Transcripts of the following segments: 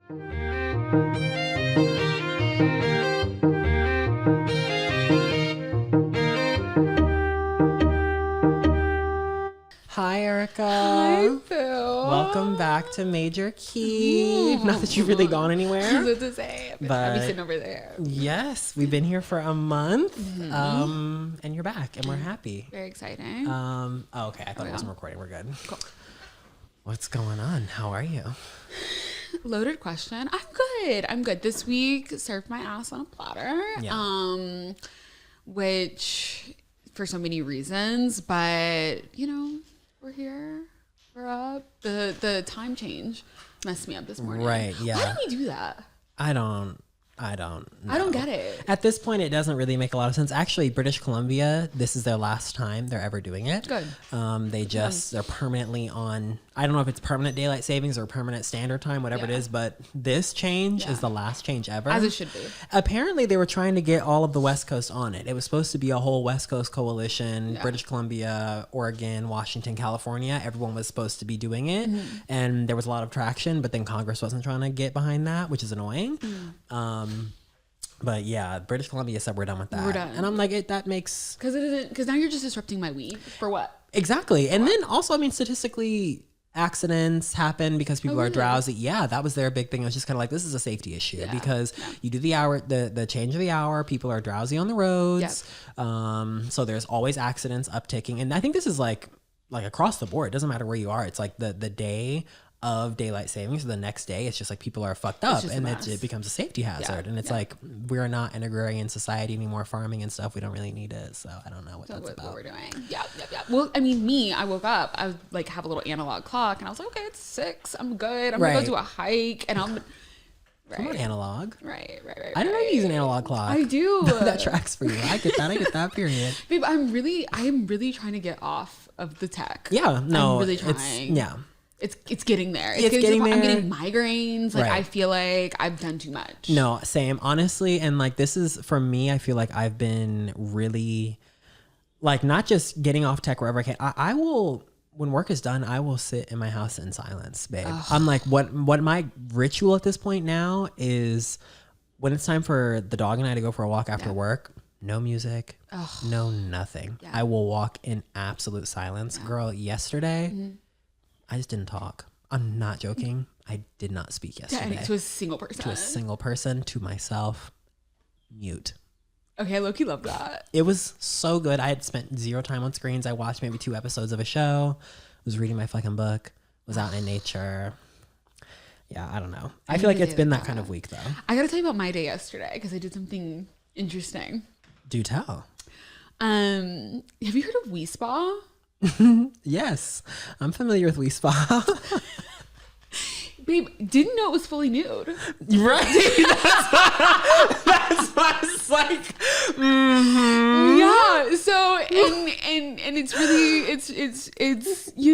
Hi, Erica. Hi, Phil. Welcome back to Major Key. Not that you've really gone anywhere. I was about to say, I'll be sitting over there. Yes, we've been here for a month, and you're back, and we're happy. Very exciting. Okay. I thought it wasn't recording. We're good. Cool. What's going on? How are you? Loaded question. I'm good. This week, served my ass on a platter. Yeah. Which, for so many reasons, but we're here. We're up. The time change messed me up this morning. Right. Yeah. Why do we do that? I don't know. I don't get it. At this point, it doesn't really make a lot of sense. Actually, British Columbia, this is their last time they're ever doing it. Good. They're permanently on, I don't know if it's permanent daylight savings or permanent standard time, whatever it is, but this change is the last change ever. As it should be. Apparently, they were trying to get all of the West Coast on it. It was supposed to be a whole West Coast coalition, British Columbia, Oregon, Washington, California. Everyone was supposed to be doing it. And there was a lot of traction, but then Congress wasn't trying to get behind that, which is annoying. But yeah, British Columbia said we're done with that. We're done. And I'm like, that makes... Because now you're just disrupting my week. For what? Exactly. And then also, I mean, statistically, accidents happen because people are drowsy. Yeah, that was their big thing. It was just kind of like, this is a safety issue because you do the hour, the change of the hour, people are drowsy on the roads. So there's always accidents upticking. And I think this is like across the board. It doesn't matter where you are. It's like the day of daylight savings, the next day it's just like people are fucked up and it becomes a safety hazard. And it's like, we're not an agrarian society anymore, farming and stuff, we don't really need it. So I don't know what that's about. What we're doing. Yeah. Well, I mean, I woke up, I would like have a little analog clock and I was like, okay, it's 6, I'm good, I'm gonna go do a hike. And I'm Come on, analog. Right. I don't know you use an analog clock. I do. That tracks for you. I get that period. Babe, I am really trying to get off of the tech. Yeah, no. I'm really trying. It's getting there. It's getting there. I'm getting migraines. Like I feel like I've done too much. No, same. Honestly, and like this is for me, I feel like I've been really like not just getting off tech wherever I can. I will, when work is done, I will sit in my house in silence, babe. Ugh. I'm like, what my ritual at this point now is when it's time for the dog and I to go for a walk after work, no music, no nothing. Yeah. I will walk in absolute silence. Girl, yesterday, I just didn't talk. I'm not joking. I did not speak yesterday. Yeah, to a single person. To myself. Mute. Okay, I low-key love that. It was so good. I had spent 0 time on screens. I watched maybe 2 episodes of a show. Was reading my fucking book. Was out in nature. Yeah, I don't know. I feel like it's been that kind of week, though. I gotta tell you about my day yesterday because I did something interesting. Do tell. Have you heard of WeSpa? Yes, I'm familiar with WeSpa. Babe, didn't know it was fully nude. Right. That's why it's like, yeah. So and it's really it's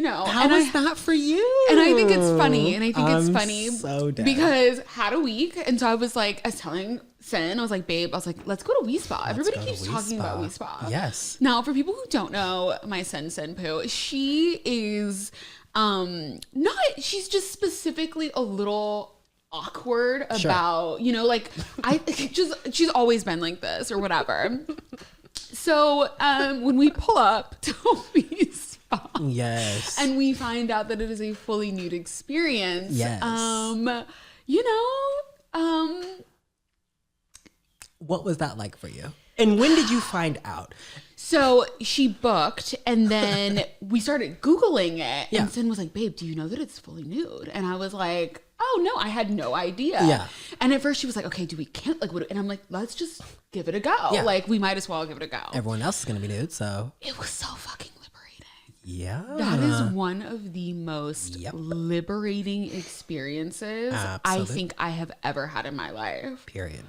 How was that for you? And I think it's funny. So dead. Because had a week, and so I was telling Sin, I was like, babe, let's go to WeSpa. Everybody keeps talking about WeSpa. Yes. Now, for people who don't know my Sin Poo, she is she's just specifically a little awkward about, she's always been like this or whatever. So when we pull up to WeSpa, yes, and we find out that it is a fully nude experience, yes, what was that like for you? And when did you find out? So she booked, and then we started Googling it. And Sin was like, babe, do you know that it's fully nude? And I was like, oh, no, I had no idea. Yeah. And at first she was like, okay, do we can't, and I'm like, let's just give it a go. Yeah. Like, we might as well give it a go. Everyone else is going to be nude, so. It was so fucking liberating. Yeah. That is one of the most liberating experiences I think I have ever had in my life. Period.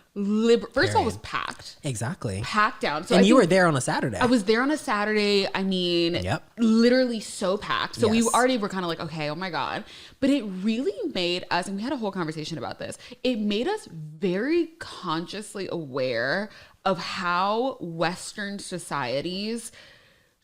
First of all, it was packed. Exactly. Packed down. So and you were there on a Saturday. I was there on a Saturday. I mean, literally so packed. So we already were kind of like, okay, oh my God. But it really made us, and we had a whole conversation about this, it made us very consciously aware of how Western societies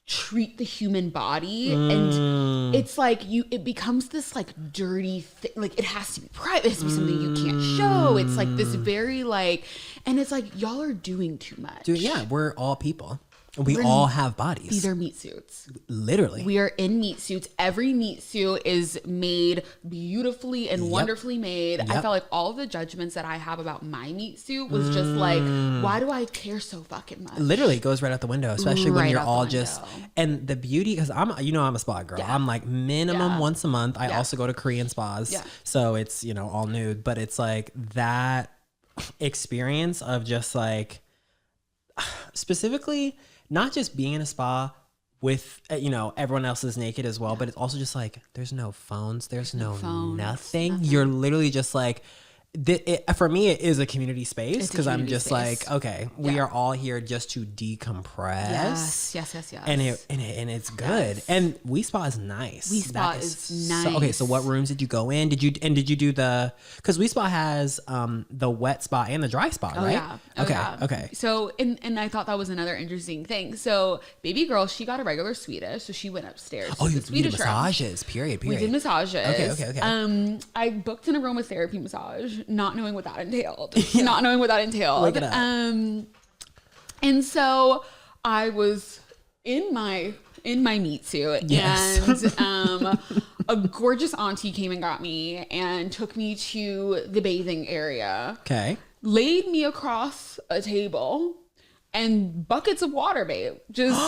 treat the human body, and it's like it becomes this like dirty thing. Like it has to be private, it has to be something you can't show. It's like this very like, and it's like y'all are doing too much. Dude, yeah, we're all people. We all have bodies. These are meat suits. Literally. We are in meat suits. Every meat suit is made beautifully and wonderfully made. Yep. I felt like all of the judgments that I have about my meat suit was just like, why do I care so fucking much? Literally goes right out the window, especially when you're all just, window. and the beauty, because I'm a spa girl. Yeah. I'm like minimum once a month. I also go to Korean spas. Yeah. So it's, all nude, but it's like that experience of just like, specifically, not just being in a spa with, everyone else is naked as well, but it's also just like, there's no phones, there's no nothing. You're literally just like, for me, it is a community space because I'm just space. Like, okay, we are all here just to decompress. Yes. And it's good. Yes. And We Spa is nice. We Spa is nice. Okay, so what rooms did you go in? Did you do because We Spa has the wet spa and the dry spa, right? Yeah. Okay. So and I thought that was another interesting thing. So baby girl, she got a regular Swedish, so she went upstairs. Oh, you did massages. Period. We did massages. Okay. I booked an aromatherapy massage, not knowing what that entailed. Look it up. And so I was in my meat suit, yes. and a gorgeous auntie came and got me and took me to the bathing area. Okay. Laid me across a table and buckets of water, babe. Just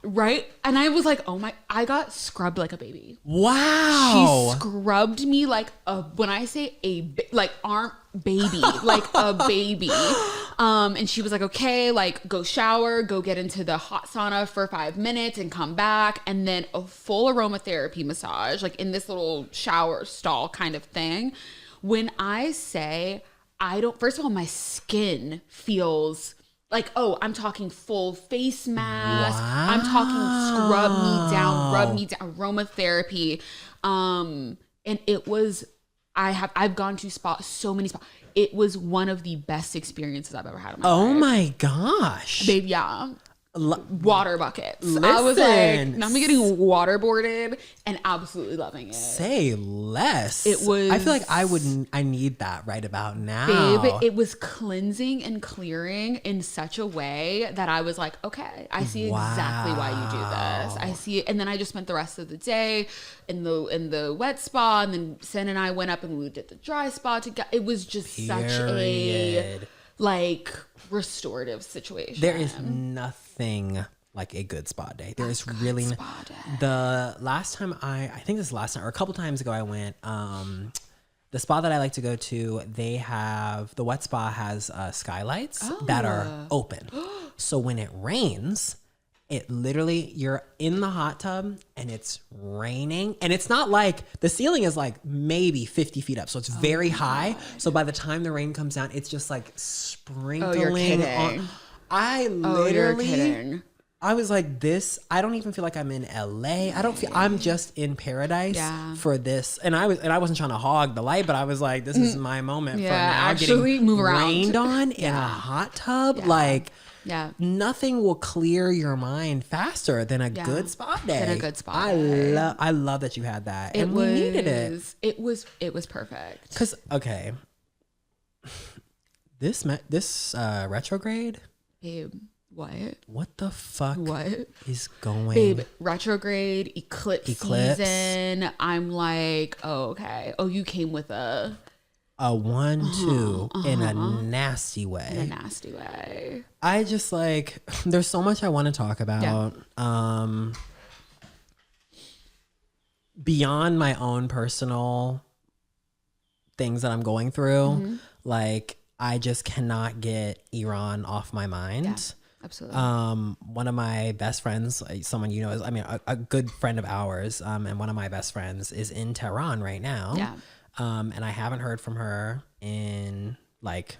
right. And I was like, oh my, I got scrubbed like a baby. Wow. She scrubbed me like when I say arm baby, like a baby. And she was like, okay, like go shower, go get into the hot sauna for 5 minutes and come back. And then a full aromatherapy massage, like in this little shower stall kind of thing. When I say first of all, my skin feels like, I'm talking full face mask. Wow. I'm talking rub me down, aromatherapy. And it was, I've gone to so many spas. It was one of the best experiences I've ever had in my life. Oh my gosh. Babe, yeah. Water buckets. Listen, I was like, now I'm getting waterboarded and absolutely loving it. Say less. It was. I feel like I need that right about now. Babe, it was cleansing and clearing in such a way that I was like, okay, I see exactly why you do this. I see it. And then I just spent the rest of the day in the wet spa, and then Sen and I went up and we did the dry spa together. It was just such a like restorative situation. There is nothing like a good spa day. There is really the last time I think this last time or a couple times ago I went the spa that I like to go to, they have the wet spa has skylights that are open. So when it rains, it literally, you're in the hot tub and it's raining, and it's not like the ceiling is like maybe 50 feet up. So it's very high. God. So by the time the rain comes down, it's just like sprinkling. Oh, you're kidding. You're kidding. I was like, I don't even feel like I'm in LA. I'm just in paradise for this. And I wasn't trying to hog the light, but I was like, this is my moment for now. Actually move around. Rained on in a hot tub. Yeah. Like, nothing will clear your mind faster than a good spa day. I love that you had that. We needed it. It was perfect. Because, okay, this retrograde. Babe, what? What the fuck? What is going? Babe, retrograde, eclipse season. I'm like, oh, okay. Oh, you came with a 1-2 in a nasty way. I just like, there's so much I want to talk about. Beyond my own personal things that I'm going through, like I just cannot get Iran off my mind. Yeah, absolutely. One of my best friends, someone is, a good friend of ours, and one of my best friends is in Tehran right now. Yeah. And I haven't heard from her in like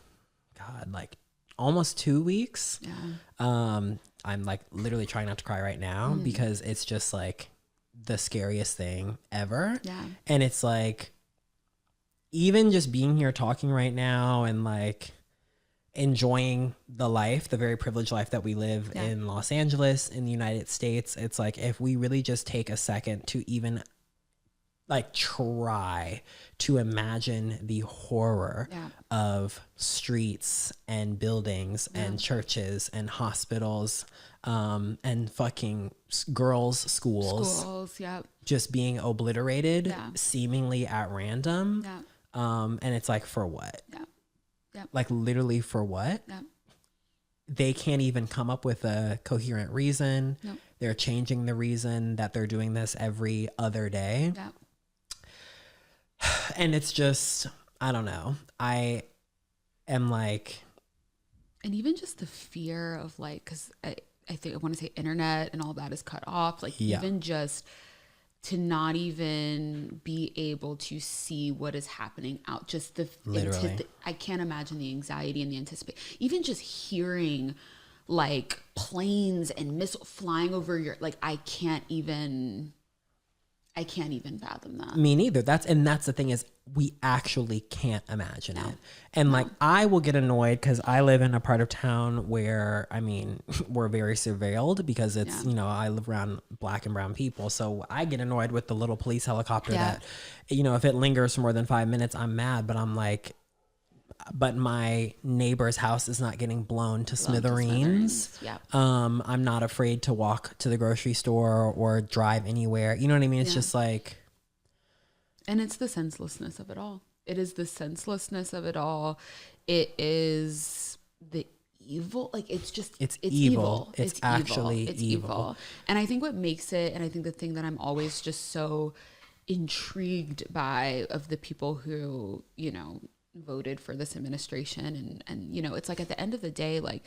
almost 2 weeks. Yeah. I'm like literally trying not to cry right now because it's just like the scariest thing ever. Yeah. And it's like, even just being here talking right now and like, enjoying the life, the very privileged life that we live in Los Angeles, in the United States. It's like, if we really just take a second to even like try to imagine the horror of streets and buildings and churches and hospitals, and fucking girls' schools just being obliterated seemingly at random. And it's like, for what? Like, literally, for what? They can't even come up with a coherent reason. They're changing the reason that they're doing this every other day. And it's just, I don't know. I am like... And even just the fear of like, because I think I want to say internet and all that is cut off. Like, even just to not even be able to see what is happening out, just I can't imagine the anxiety and the anticipation. Even just hearing like planes and missiles flying over your, like, I can't even fathom that. Me neither. That's the thing, is we actually can't imagine it. And like, I will get annoyed because I live in a part of town where, I mean, we're very surveilled because it's, you know, I live around Black and brown people. So I get annoyed with the little police helicopter that, you know, if it lingers for more than 5 minutes, I'm mad. But I'm like, but my neighbor's house is not getting blown to smithereens. I'm not afraid to walk to the grocery store or drive anywhere. You know what I mean? It's just like... And it's the senselessness of it all. It is the senselessness of it all. It is the evil. Like, it's just... It's evil. It's actually evil. And I think what makes it, and I think the thing that I'm always just so intrigued by, of the people who, you know, voted for this administration, and you know, it's like, at the end of the day, like,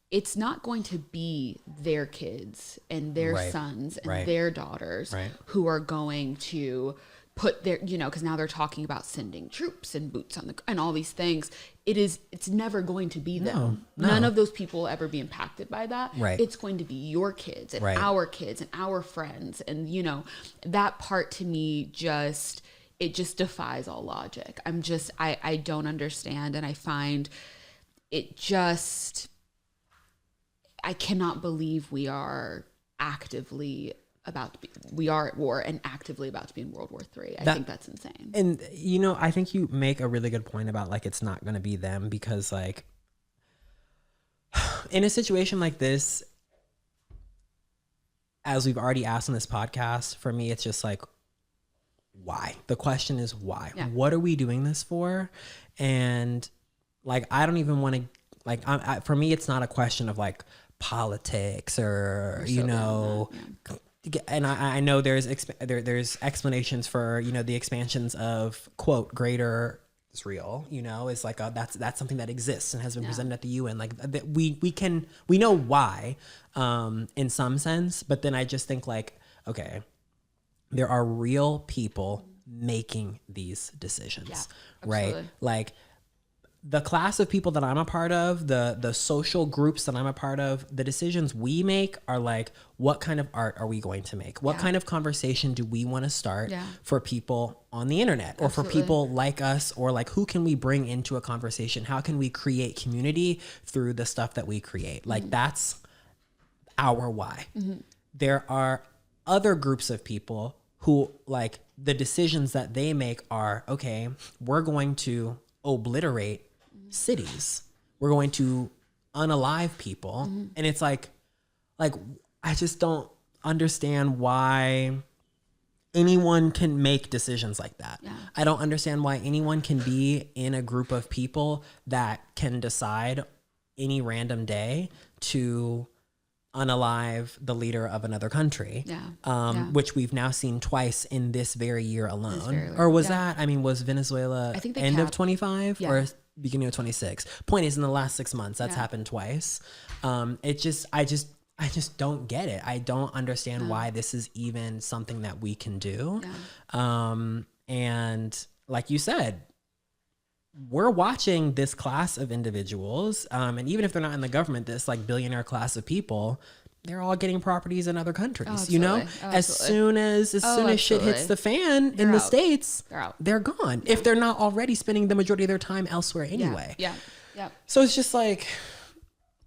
it's not going to be their kids and their sons and their daughters who are going to put their, you know, because now they're talking about sending troops and boots on the and all these things. It's never going to be them. None of those people will ever be impacted by that. It's going to be your kids and our kids and our friends, and you know, that part to me just... it just defies all logic. I don't understand. And I find it just, I cannot believe we are actively about to be, we are at war and actively about to be in World War III. I think that's insane. And, you know, I think you make a really good point about like, it's not going to be them, because like in a situation like this, as we've already asked on this podcast, for me, it's just like, why? The question is why? What are we doing this for? And like, I don't even want to, like, for me, it's not a question of like politics or, you know, and I know there's explanations for, you know, the expansions of, quote, greater Israel, you know, is like that's something that exists and has been presented at the UN. Like we know why, in some sense, but then I just think like, okay, there are real people making these decisions, right? Like the class of people that I'm a part of, the social groups that I'm a part of, the decisions we make are like, what kind of art are we going to make? What kind of conversation do we want to start for people on the internet, or for people like us, or like, who can we bring into a conversation? How can we create community through the stuff that we create? Like that's our why. There are other groups of people who, like, the decisions that they make are, okay, we're going to obliterate cities. We're going to unalive people. And it's like, I just don't understand why anyone can make decisions like that. I don't understand why anyone can be in a group of people that can decide any random day to unalive the leader of another country, which we've now seen twice in this very year alone. Or was that, I mean, was Venezuela end of 25 or beginning of 26? Point is, in the last 6 months, that's happened twice. I just don't get it. I don't understand why this is even something that we can do. And like you said, we're watching this class of individuals, and even if they're not in the government, this like billionaire class of people, they're all getting properties in other countries. You know, as soon as shit hits the fan in the States, they're gone. If they're not already spending the majority of their time elsewhere anyway. Yep. So it's just like,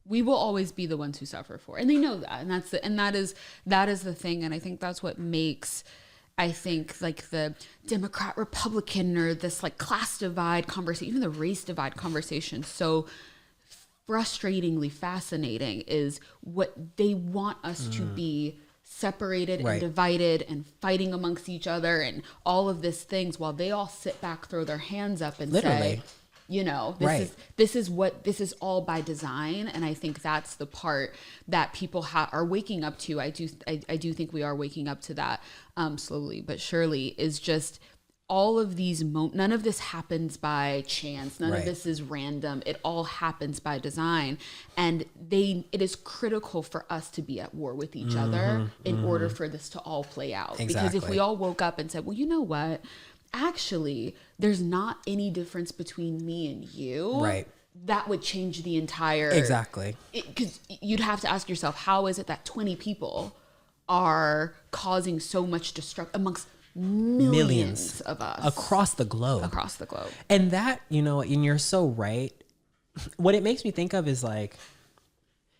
we will always be the ones who suffer for it. And they know that. And that is the thing. And I think that's what makes, I think, like the Democrat Republican or this like class divide conversation, even the race divide conversation, so frustratingly fascinating, is what they want us to be separated and divided and fighting amongst each other and all of these things, while they all sit back, throw their hands up and say, you know, this is all by design. And I think that's the part that people are waking up to. I do think we are waking up to that slowly but surely, is just all of these none of this happens by chance. None of this is random. It all happens by design. And it is critical for us to be at war with each other in order for this to all play out. Because if we all woke up and said, well, you know what? Actually, there's not any difference between me and you. Right. That would change the entire... Exactly. Because you'd have to ask yourself, how is it that 20 people are causing so much destruction amongst millions of us? Across the globe. Across the globe. And that, you know, and you're so right. What it makes me think of is like,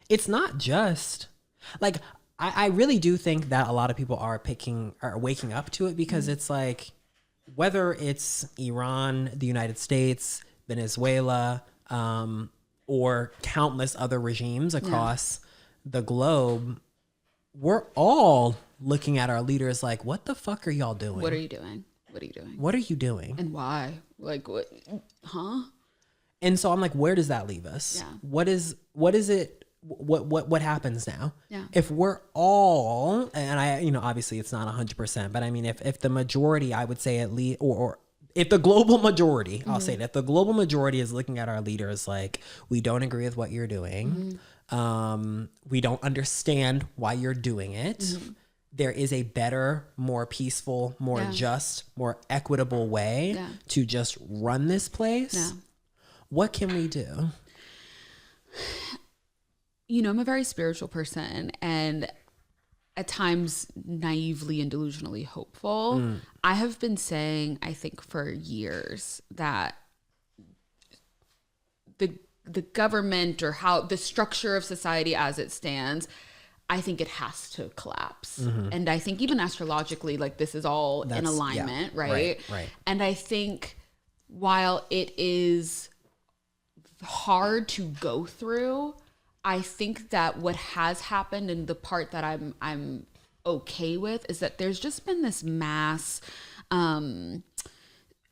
it's not just... Like, I really do think that a lot of people are waking up to it, because it's like... Whether it's Iran, the United States, Venezuela, or countless other regimes across the globe, we're all looking at our leaders like, what the fuck are y'all doing? What are you doing? What are you doing? What are you doing? And why? Like, what? Huh? And so I'm like, where does that leave us? Yeah. What is it? What happens now? Yeah. If we're all, and I, you know, obviously it's not 100%, but I mean, if the majority, I would say at least, or if the global majority, I'll say that the global majority is looking at our leaders like, we don't agree with what you're doing. We don't understand why you're doing it. There is a better, more peaceful, more just, more equitable way to just run this place. Yeah. What can we do? You know, I'm a very spiritual person, and at times naively and delusionally hopeful. I have been saying, I think for years, that the government, or how the structure of society as it stands, I think it has to collapse. And I think even astrologically, like, this is all in alignment, right? And I think while it is hard to go through, I think that what has happened, and the part that I'm okay with, is that there's just been this mass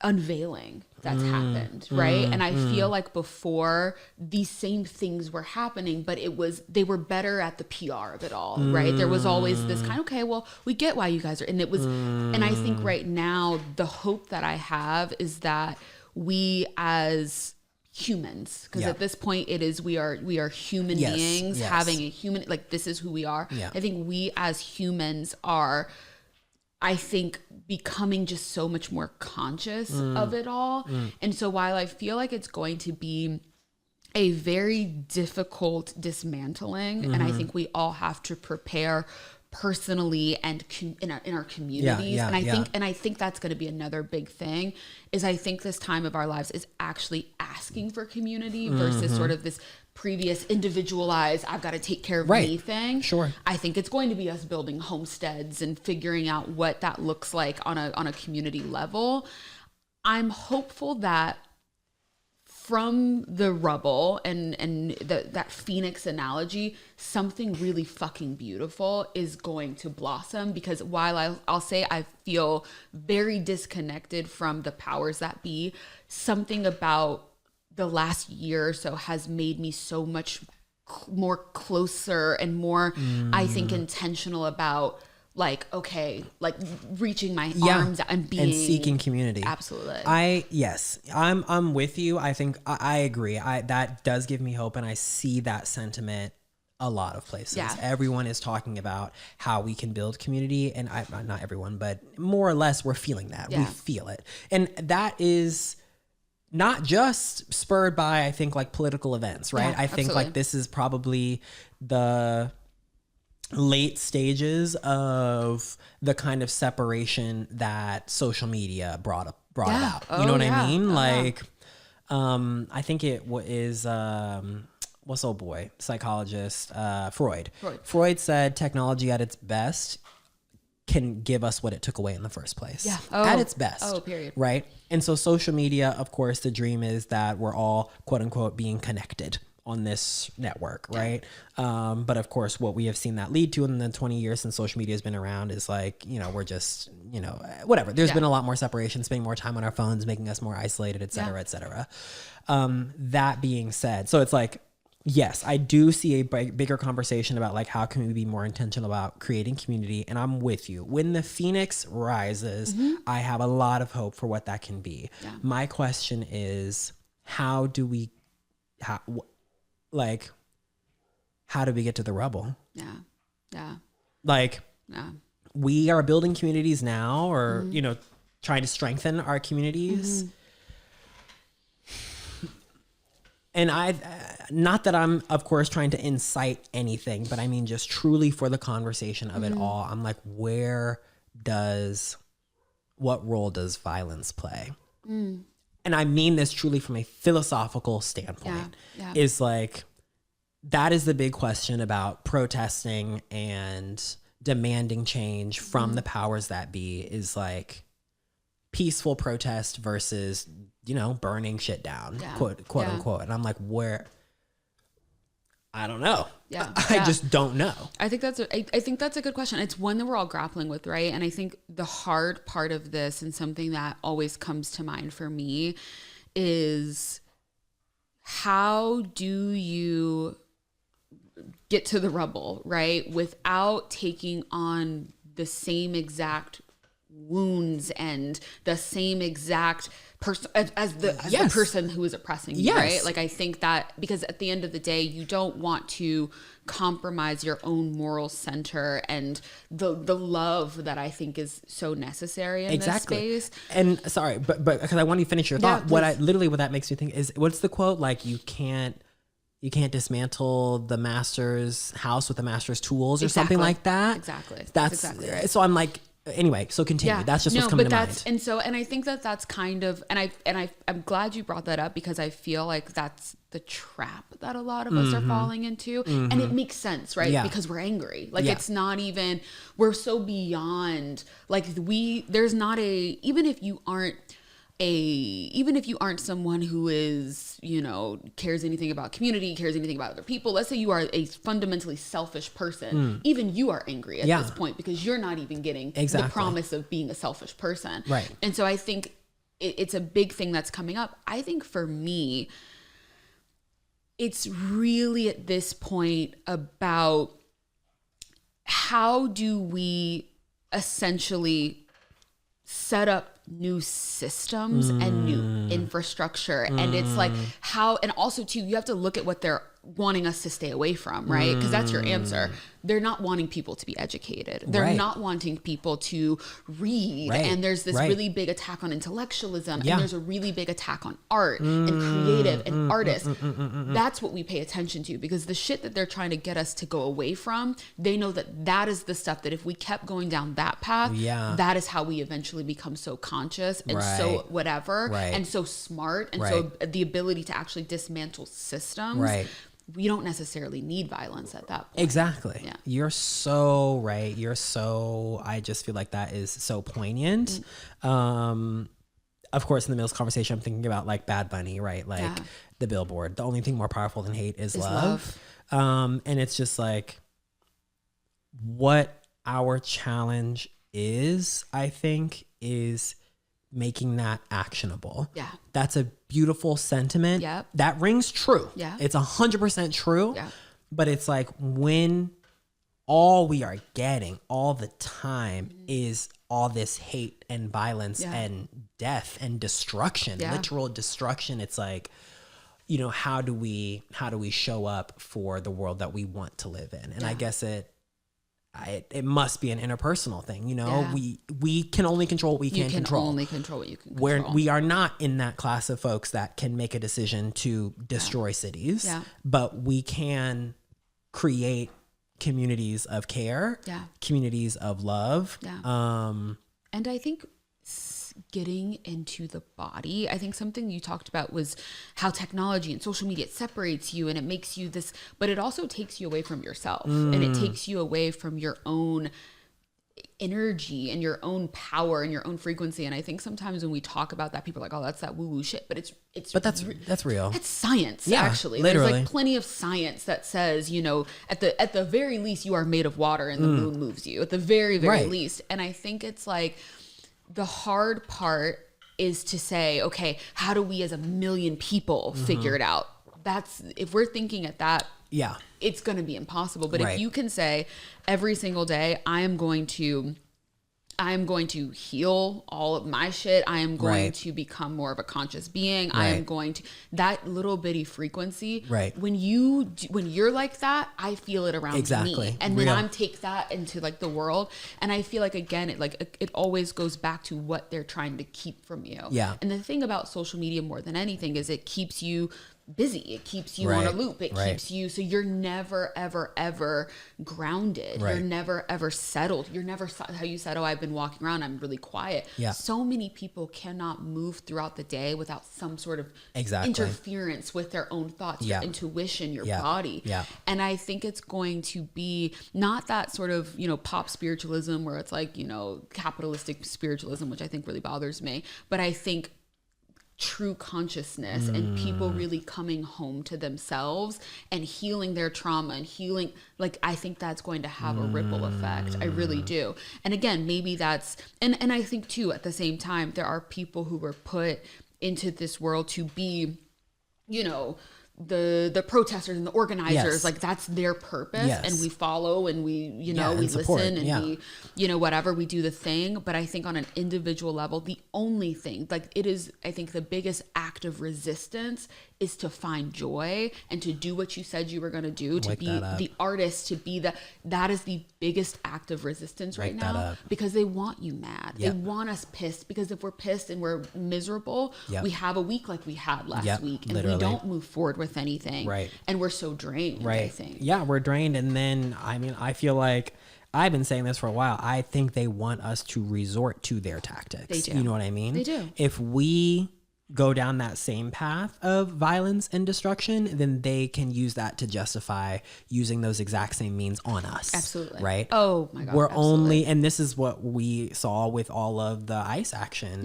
unveiling that's happened, right? And I feel like before, these same things were happening, but they were better at the PR of it all, right? There was always this kind of, okay, well, we get why you guys are, and it was, and I think right now, the hope that I have is that we as humans, because at this point it is, we are human beings having a human, like, this is who we are. I think we as humans are, I think, becoming just so much more conscious of it all. And so while I feel like it's going to be a very difficult dismantling, and I think we all have to prepare personally and in our communities. And I think that's going to be another big thing, is I think this time of our lives is actually asking for community versus sort of this previous individualized, I've got to take care of me thing. Sure. I think it's going to be us building homesteads and figuring out what that looks like on a community level. I'm hopeful that from the rubble and that phoenix analogy, something really fucking beautiful is going to blossom. Because while I'll say I feel very disconnected from the powers that be, something about the last year or so has made me so much more closer and more, I think, intentional about, like, okay, like reaching my arms out and being, and seeking community. Absolutely. I'm with you. I think I agree. That does give me hope, and I see that sentiment a lot of places. Everyone is talking about how we can build community, and not everyone, but more or less we're feeling that. We feel it. And that is not just spurred by, I think, like political events, right? I think like this is probably the late stages of the kind of separation that social media brought about. You know what I mean? I think it is, what's old boy, psychologist, Freud. Freud said technology at its best can give us what it took away in the first place. Yeah. At its best. Oh, period. Right. And so social media, of course, the dream is that we're all quote unquote being connected on this network. Right. But of course, what we have seen that lead to in the 20 years since social media has been around is like, we're just, whatever. There's been a lot more separation, spending more time on our phones, making us more isolated, et cetera, et cetera. That being said, so it's like, yes, I do see a bigger conversation about like, how can we be more intentional about creating community? And I'm with you. When the phoenix rises, I have a lot of hope for what that can be. Yeah. My question is, how do we get to the rubble? Yeah. We are building communities now, or, trying to strengthen our communities. And not that I'm, of course, trying to incite anything, but I mean, just truly for the conversation of it all, I'm like, what role does violence play? And I mean this truly from a philosophical standpoint. Is like, that is the big question about protesting and demanding change from the powers that be, is like peaceful protest versus burning shit down, quote unquote. And I'm like, I don't know. I just don't know. I think that's a good question. It's one that we're all grappling with, right? And I think the hard part of this, and something that always comes to mind for me, is how do you get to the rubble, right? Without taking on the same exact wounds and the same exact person as the person who is oppressing you, right? Like, I think that, because at the end of the day, you don't want to compromise your own moral center and the love that I think is so necessary in this space. And sorry, but because I want you to finish your thought, what that makes me think is, what's the quote? Like, you can't dismantle the master's house with the master's tools, or something like that. Exactly. That's exactly right. So I'm like, anyway, so continue. That's just what's coming to mind. And I think that's kind of, I'm glad you brought that up, because I feel like that's the trap that a lot of us are falling into. And it makes sense, right? Because we're angry. Like, it's not even, we're so beyond, like, there's not even if you aren't someone who is, cares anything about community, cares anything about other people. Let's say you are a fundamentally selfish person. Even you are angry at this point, because you're not even getting the promise of being a selfish person. Right. And so I think it's a big thing that's coming up. I think for me, it's really at this point about, how do we essentially set up new systems and new infrastructure? And it's like, how, and also too, you have to look at what they're wanting us to stay away from, right? Because that's your answer. They're not wanting people to be educated. They're not wanting people to read. And there's this really big attack on intellectualism. And there's a really big attack on art and creative and artists. That's what we pay attention to, because the shit that they're trying to get us to go away from, they know that is the stuff that if we kept going down that path, that is how we eventually become so conscious and so whatever and so smart. And so the ability to actually dismantle systems. We don't necessarily need violence at that point. Exactly. Yeah. You're so right. I just feel like that is so poignant. Of course, in the middle of this conversation, I'm thinking about like Bad Bunny, right? Like the billboard. The only thing more powerful than hate is love. And it's just like, what our challenge is, I think, is making that actionable. Yeah. That's a beautiful sentiment. Yep. That rings true. Yeah. It's 100% true. Yeah. But it's like, when all we are getting all the time is all this hate and violence and death and destruction, literal destruction. It's like, how do we show up for the world that we want to live in? And I guess it must be an interpersonal thing. We can only control what we can control. You can only control what you can control. We are not in that class of folks that can make a decision to destroy cities, but we can create communities of care, communities of love. And I think getting into the body. I think something you talked about was how technology and social media separates you and it makes you this, but it also takes you away from yourself and it takes you away from your own energy and your own power and your own frequency. And I think sometimes when we talk about that, people are like, oh, that's that woo-woo shit. But that's real. That's science, actually. Literally. There's like plenty of science that says, you know, at the very least, you are made of water and the moon moves you at the very, very least. And I think it's like the hard part is to say, okay, how do we as a million people figure it out? That's, if we're thinking at that, it's going to be impossible. But if you can say every single day, I am going to heal all of my shit. I am going to become more of a conscious being. I am going to, that little bitty frequency. When you're like that, I feel it around me. And then I'm take that into like the world. And I feel like, again, it always goes back to what they're trying to keep from you. And the thing about social media more than anything is it keeps you busy. It keeps you on a loop. It keeps you, so you're never, ever, ever grounded. You're never, ever settled. You're never, how you said, oh, I've been walking around, I'm really quiet. So many people cannot move throughout the day without some sort of interference with their own thoughts, your intuition, your body. And I think it's going to be not that sort of, you know, pop spiritualism where it's like, you know, capitalistic spiritualism, which I think really bothers me. But I think true consciousness and people really coming home to themselves and healing their trauma and healing, like, I think that's going to have a ripple effect. I really do. And again, maybe that's, and I think too, at the same time, there are people who were put into this world to be, you know, the protesters and the organizers, like that's their purpose, and we follow and we, you know, we listen and we, you know, whatever, we do the thing. But I think on an individual level, the only thing, like it is, I think the biggest act of resistance is to find joy and to do what you said you were going to do, to be the artist, to be that is the biggest act of resistance right now, because they want you mad. They want us pissed, because if we're pissed and we're miserable, we have a week like we had last week, and we don't move forward with anything. And we're so drained, I think. Yeah, we're drained. And then, I mean, I feel like I've been saying this for a while. I think they want us to resort to their tactics. They do. You know what I mean? They do. If we go down that same path of violence and destruction, then they can use that to justify using those exact same means on us. Absolutely. Right? Oh my God. We're only, and this is what we saw with all of the ICE action.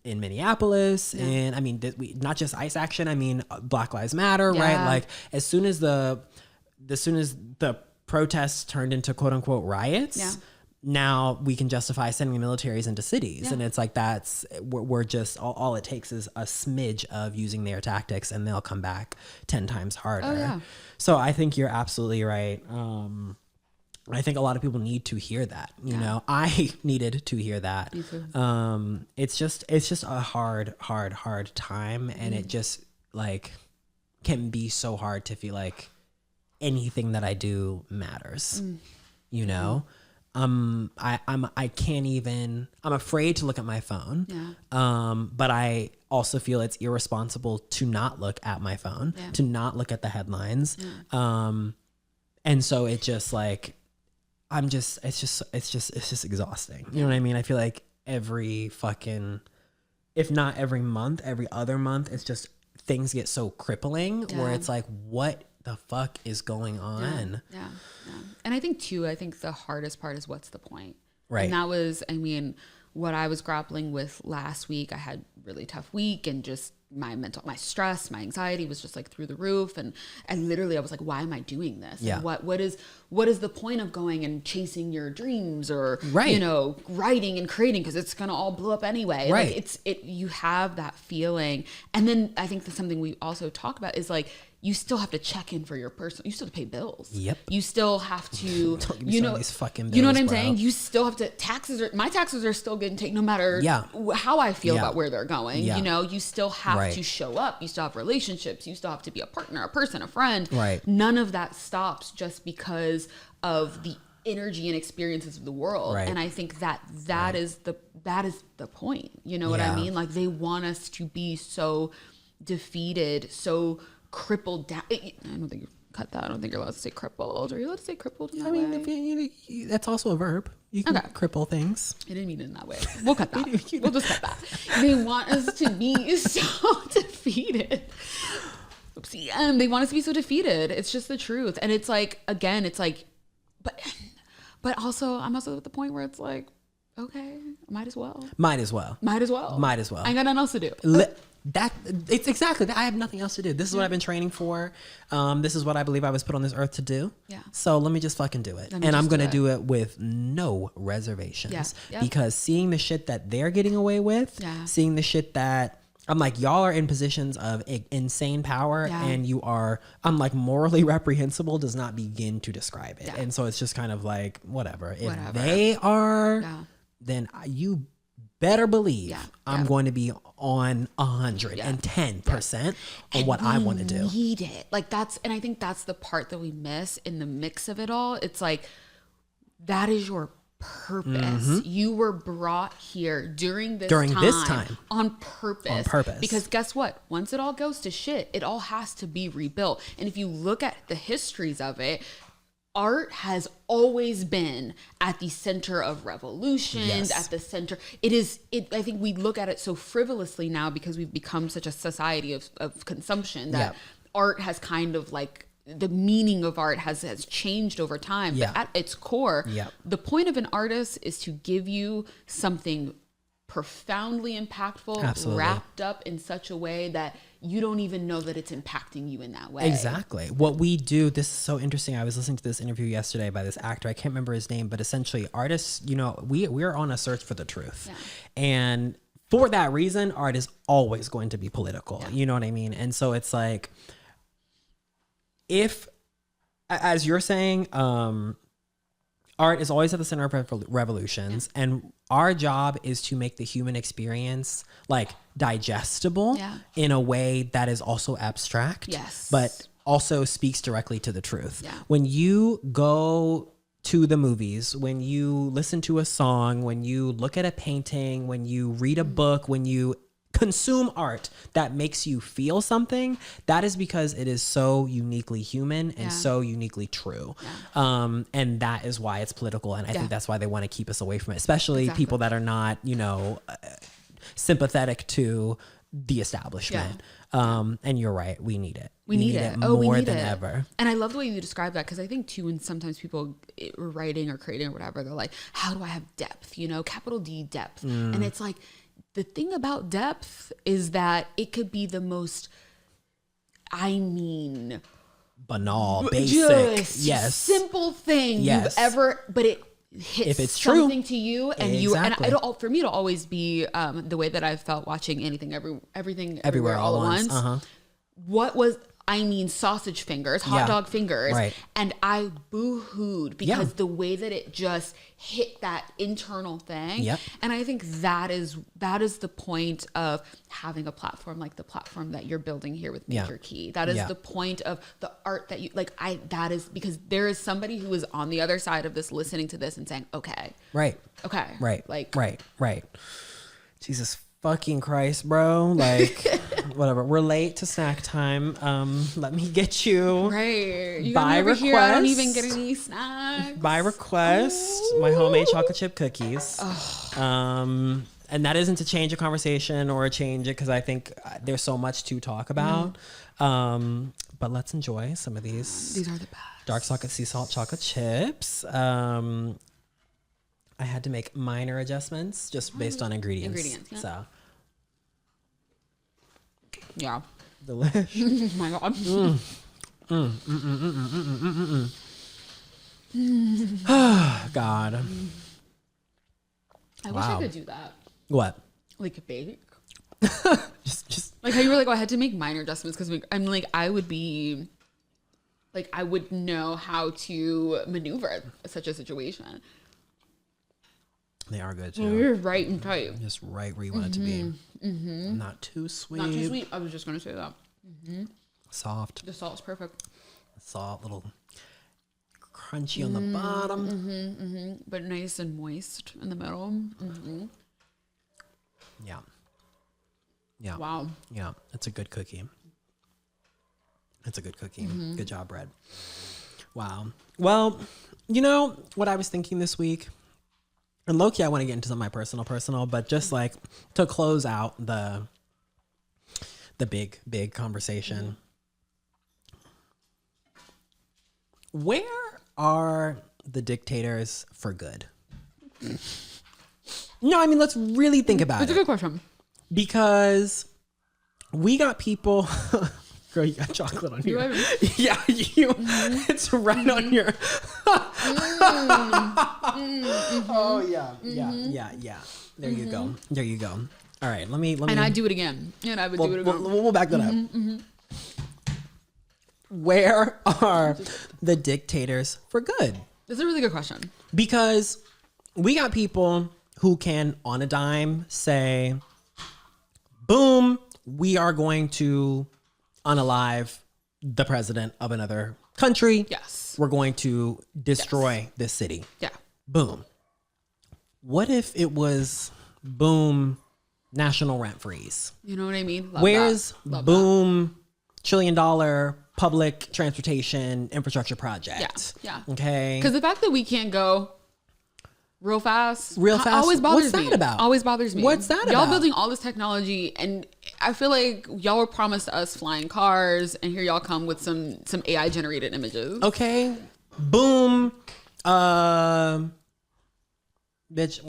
In Minneapolis, and I mean, not just ICE action. I mean, Black Lives Matter, right? Like, as soon as the protests turned into quote unquote riots, now we can justify sending the militaries into cities, and it's like we're just all it takes is a smidge of using their tactics, and they'll come back 10 times harder. So I think you're absolutely right. I think a lot of people need to hear that. You know, I needed to hear that. It's just a hard time, and it just like can be so hard to feel like anything that I do matters. You know, I can't even. I'm afraid to look at my phone. But I also feel it's irresponsible to not look at my phone, to not look at the headlines. And so it just like. It's just exhausting. You know what I mean? I feel like every fucking, if not every month, every other month, it's just things get so crippling where it's like, what the fuck is going on? And I think the hardest part is what's the point? And that was, I mean, what I was grappling with last week. I had a really tough week, and just my stress, my anxiety was just like through the roof. And I was like, why am I doing this? And what is the point of going and chasing your dreams, or, you know, writing and creating, because it's going to all blow up anyway. Like you have that feeling. And then I think that's something we also talk about is like, you still have to check in for your personal, you still have to pay bills. You still have to, you know, these fucking bills, you know what I'm saying? You still have to, my taxes are still getting taken no matter how I feel about where they're going. You know, you still have to show up. You still have relationships. You still have to be a partner, a person, a friend. None of that stops just because of the energy and experiences of the world. And I think that is the point. You know what I mean? Like, they want us to be so defeated, so crippled down. I don't think you're cut that. I don't think you're allowed to say crippled. Are you allowed to say crippled in that I mean, way? that's also a verb. You can cripple things. I didn't mean it in that way. We'll cut that. We'll just cut that. They want us to be so defeated. Oopsie. They want us to be so defeated. It's just the truth. And it's like, again, it's like, but also, I'm also at the point where it's like, okay, might as well. Might as well. Might as well. Might as well. I ain't got nothing else to do. It's exactly that. I have nothing else to do. This is what I've been training for. This is what I believe I was put on this earth to do. Yeah. So let me just fucking do it. And I'm going to do it with no reservations. Yeah. Yep. Because seeing the shit that they're getting away with, seeing the shit that I'm like, y'all are in positions of insane power and I'm like, morally reprehensible does not begin to describe it. And so it's just kind of like, whatever. If they are, then you better believe I'm going to be on 110% on what I want to do. Need it. Like and I think that's the part that we miss in the mix of it all. It's like, that is your purpose. You were brought here during this time on purpose. Because guess what? Once it all goes to shit, it all has to be rebuilt. And if you look at the histories of it, art has always been at the center of revolutions, at the center. I think we look at it so frivolously now because we've become such a society of consumption that art has kind of like, the meaning of art has changed over time. But at its core, the point of an artist is to give you something profoundly impactful, wrapped up in such a way that you don't even know that it's impacting you in that way. Exactly. What we do, this is so interesting. I was listening to this interview yesterday by this actor. I can't remember his name, but essentially artists, we're on a search for the truth. And for that reason, art is always going to be political. You know what I mean? And so it's like, if, as you're saying, art is always at the center of revolutions, and our job is to make the human experience like digestible in a way that is also abstract, but also speaks directly to the truth. When you go to the movies, when you listen to a song, when you look at a painting, when you read a book, when you consume art that makes you feel something, that is because it is so uniquely human and so uniquely true. And that is why it's political. And I think that's why they want to keep us away from it, especially people that are not, sympathetic to the establishment. And you're right. We need it. We need it more than ever. And I love the way you describe that, because I think too, when sometimes people are writing or creating or whatever, they're like, how do I have depth? Capital D depth. And it's like, the thing about depth is that it could be the most, banal, basic, simple thing you've ever, but it hits if it's something true to you, and for me, it'll always be the way that I've felt watching everything everywhere all at once. What was sausage fingers, hot dog fingers. And I boo-hooed because the way that it just hit that internal thing. And I think that is the point of having a platform like the platform that you're building here with Major Key. That is the point of the art that you that is because there is somebody who is on the other side of this listening to this and saying, okay. Right. Jesus fucking Christ, bro. Like, whatever. We're late to snack time. Let me get you. Right. You by request. Here, I don't even get any snacks. By request, my homemade chocolate chip cookies. And that isn't to change a conversation or change it, because I think there's so much to talk about. But let's enjoy some of these. These are the best. Dark sea salt chocolate chips. I had to make minor adjustments just based on ingredients. So. Yeah. Delicious. Oh my God. God. I wish I could do that. What? Like a bake. just like how you were like, oh, I had to make minor adjustments because I'm like, I would know how to maneuver such a situation. They are good too. Well, you're right and tight. Just right where you want it to be. Not too sweet. Not too sweet. I was just going to say that. Soft. The salt's perfect. Salt, little crunchy on the bottom. But nice and moist in the middle. Yeah. Wow. Yeah. It's a good cookie. It's a good cookie. Good job, bread. Wow. Well, you know what I was thinking this week? And low-key, I want to get into some of my personal, but just like to close out the big conversation. Where are the dictators for good? No, I mean, let's really think about it. It's a good question. Because we got people... Girl, you got chocolate on here. Yeah, you. It's right on your... Oh, yeah. There you go. All right, let me. And I do it again. And I would do it again. We'll back that up. Where are the dictators for good? That's a really good question. Because we got people who can, on a dime, say, boom, we are going to unalive the president of another country. Yes. We're going to destroy this city. Yeah. Boom. What if it was, boom, national rent freeze? You know what I mean? Where's boom, $1 trillion public transportation infrastructure project? Yeah. Okay. Because the fact that we can't go real fast What's always bothers me. What's that about? Always bothers me. What's that about? Y'all building all this technology, and I feel like y'all were promised us flying cars, and here y'all come with some AI generated images. Okay. Boom. Bitch,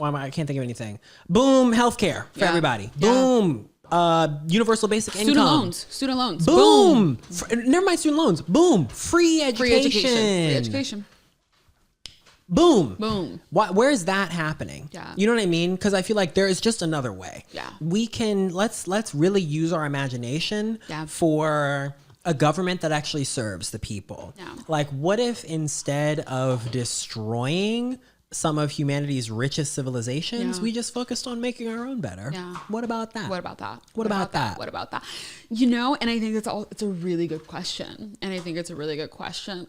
I can't think of anything. Boom, healthcare for everybody. Boom. Universal basic income. Student loans. Boom. Never mind student loans. Boom. Free education. Free education. Boom. Where is that happening? Yeah. You know what I mean? Because I feel like there is just another way. Yeah. We can let's really use our imagination for a government that actually serves the people. Yeah. Like, what if instead of destroying some of humanity's richest civilizations, we just focused on making our own better? Yeah. What about that? What about that? What about that? What about that? You know, and I think it's a really good question.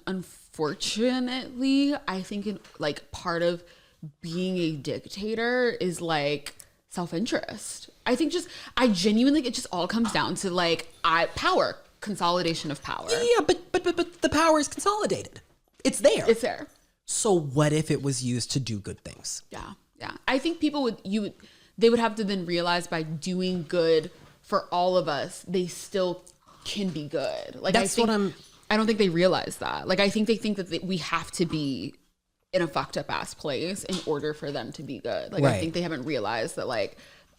Unfortunately, I think part of being a dictator is like self-interest. I genuinely, it just all comes down to power, consolidation of power. Yeah, but the power is consolidated. It's there. It's there. So what if it was used to do good things? Yeah. I think people they would have to then realize by doing good for all of us, they still can be good. I don't think they realize that. I think they think that we have to be in a fucked up ass place in order for them to be good. Right. I think they haven't realized that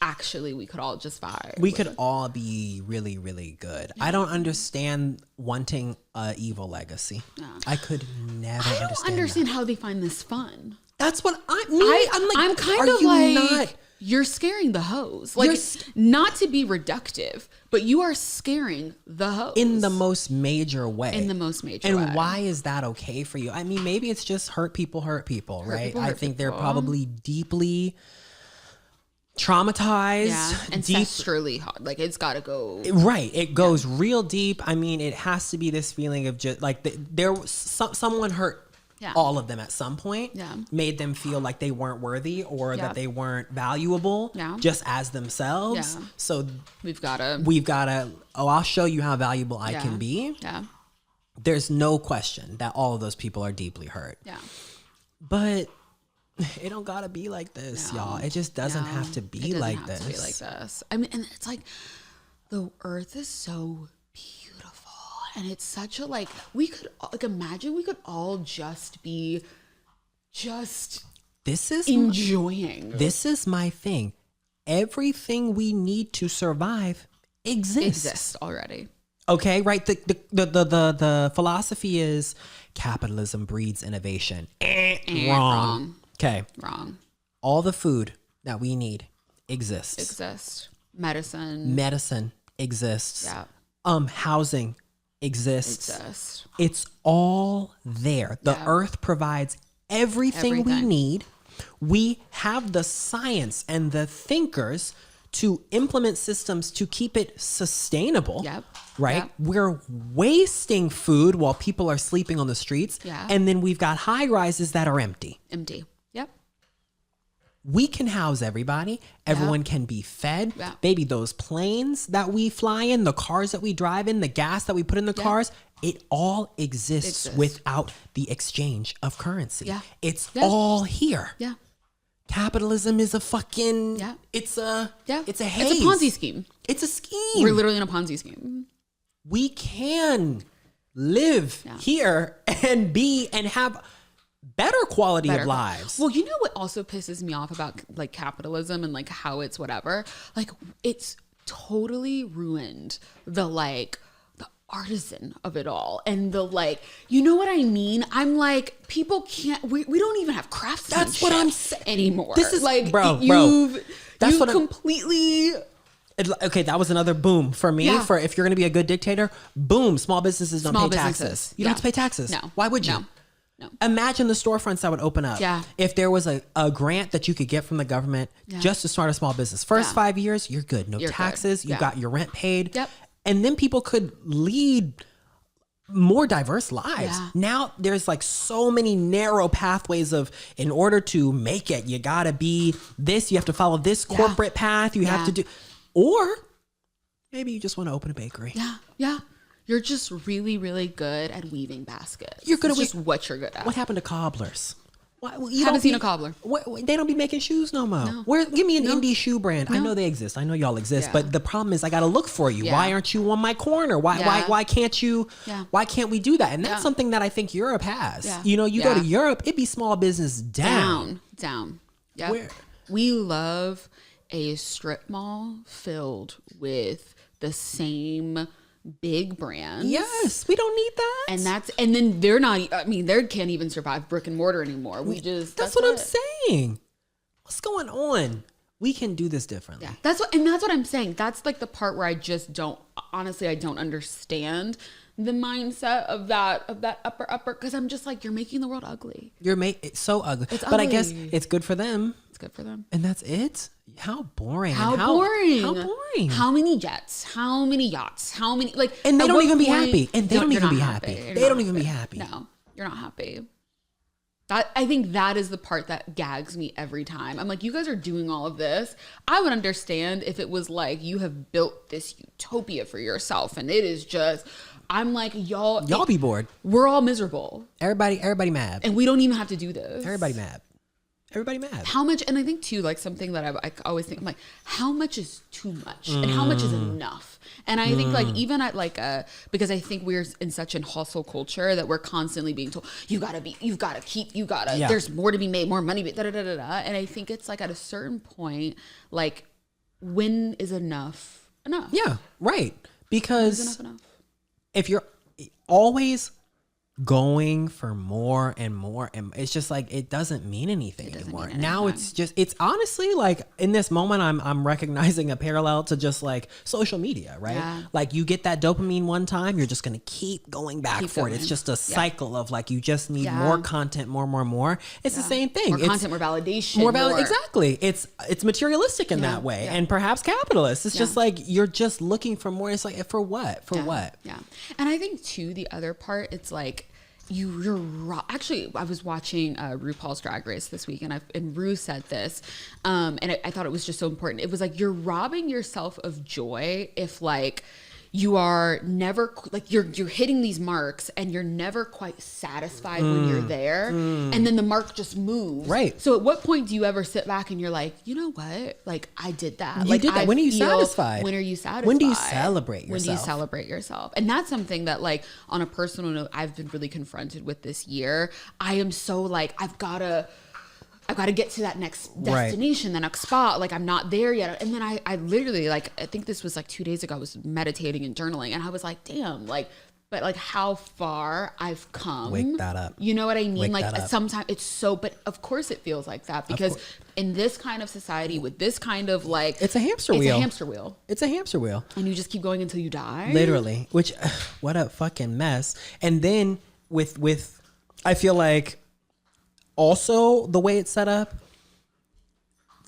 actually we could all just vibe. We could all be really, really good. I don't understand wanting a evil legacy. No. I could never understand. I don't understand how they find this fun. That's what I'm kind of like, you're scaring the hoes. Not to be reductive, but you are scaring the hoes. In the most major way. And why is that okay for you? I mean, maybe it's just hurt people, right? I think they're probably deeply traumatized. Yeah, ancestrally hard. It's got to go. Right. It goes real deep. I mean, it has to be this feeling of just someone hurt all of them at some point, made them feel like they weren't worthy or that they weren't valuable just as themselves. Yeah. So we've got to, I'll show you how valuable I can be. Yeah. There's no question that all of those people are deeply hurt. Yeah. But it don't gotta be like this, y'all. It just doesn't have to be like this. I mean, and it's the earth is so beautiful, and it's such a we could imagine we could all just be enjoying. This is my thing. Everything we need to survive exists already. Okay, right. The philosophy is capitalism breeds innovation. Wrong. Okay. Wrong. All the food that we need exists. Medicine exists. Yeah. Housing exists. It's all there. The earth provides everything we need. We have the science and the thinkers to implement systems to keep it sustainable. Yep. Right? Yep. We're wasting food while people are sleeping on the streets. Yeah. And then we've got high rises that are empty. Yep. We can house everybody. Everyone can be fed. Yeah. Baby, those planes that we fly in, the cars that we drive in, the gas that we put in the cars, it all exists without the exchange of currency. Yeah. It's all here. Yeah. Capitalism is a fucking, it's a haze. It's a Ponzi scheme. It's a scheme. We're literally in a Ponzi scheme. We can live here and have better quality of lives. Well, you know what also pisses me off about like capitalism and like how it's whatever, like it's totally ruined the artisan of it all and the like, you know what I mean? I'm like, people can't, we don't even have craftsmanship. That's what I'm saying anymore. This is like, bro. That's you've what completely. Okay, that was another boom for me. For if you're going to be a good dictator, boom, small businesses don't pay taxes. You don't have to pay taxes. No. Why would you? No. Imagine the storefronts that would open up. Yeah. If there was a grant that you could get from the government just to start a small business. First 5 years, you're good. No taxes. Good. You got your rent paid. Yep. And then people could lead more diverse lives. Yeah. Now there's like so many narrow pathways of, in order to make it, you gotta be this, you have to follow this corporate path, you have to do, or maybe you just want to open a bakery. Yeah. You're just really, really good at weaving baskets. You're good at just what you're good at. What happened to cobblers? You haven't seen a cobbler. They don't be making shoes no more. No. Give me an indie shoe brand. No. I know they exist. I know y'all exist. But the problem is I got to look for you. Why aren't you on my corner? Why can't you? Why can't we do that? And that's something that I think Europe has. You know, you go to Europe, it be small business down. Yeah. We love a strip mall filled with the same big brands. Yes, we don't need that. And then they're not, I mean, they can't even survive brick and mortar anymore. That's what I'm saying. What's going on? We can do this differently. Yeah. That's what I'm saying. That's like the part where I just don't, honestly, I don't understand the mindset of that upper, because I'm just like, you're making the world ugly. It's so ugly. It's but ugly. I guess it's good for them. It's good for them. And that's it? How boring. How boring. How many jets? How many yachts? How many, like, and they don't even be happy. And they don't even be happy. They don't even be happy. No, you're not happy. I think that is the part that gags me every time. I'm like, you guys are doing all of this. I would understand if it was like, you have built this utopia for yourself and it is just, I'm like, y'all be bored. We're all miserable. Everybody mad. And we don't even have to do this. Everybody mad. How much, and I think too, like something that I always think, I'm like, how much is too much and how much is enough? And I think like, even at like because I think we're in such a hustle culture that we're constantly being told, there's more to be made, more money, And I think it's like at a certain point, like, when is enough? Yeah, right. Because enough? If you're always going for more and more, and it's just like, it doesn't mean anything anymore. Now it's honestly like, in this moment I'm recognizing a parallel to just like social media, right? Like, you get that dopamine one time, you're just gonna keep going back for it. It's just a cycle of like, you just need more content, more. It's the same thing. More content, more validation. Exactly. It's materialistic in that way, and perhaps capitalist. It's just like, you're just looking for more. It's like, for what? Yeah. And I think too, the other part, it's like, actually, I was watching RuPaul's Drag Race this week, and Ru said this, and I thought it was just so important. It was like, you're robbing yourself of joy if like you are never, like, you're hitting these marks and you're never quite satisfied when you're there, and then the mark just moves. Right. So at what point do you ever sit back and you're like, you know what? Like, I did that. You did that. When are you satisfied? When are you satisfied? When do you celebrate yourself? When do you celebrate yourself? And that's something that, like, on a personal note, I've been really confronted with this year. I am so like, I've got to get to that next destination, the next spot. Like, I'm not there yet. And then I literally, like, I think this was like 2 days ago, I was meditating and journaling, and I was like, damn, like, but like how far I've come. Wake that up. You know what I mean? Like, sometimes it's so, but of course it feels like that, because in this kind of society with this kind of like, it's a hamster wheel. It's a hamster wheel. And you just keep going until you die. Literally, which, what a fucking mess. And then with, I feel like, also the way it's set up,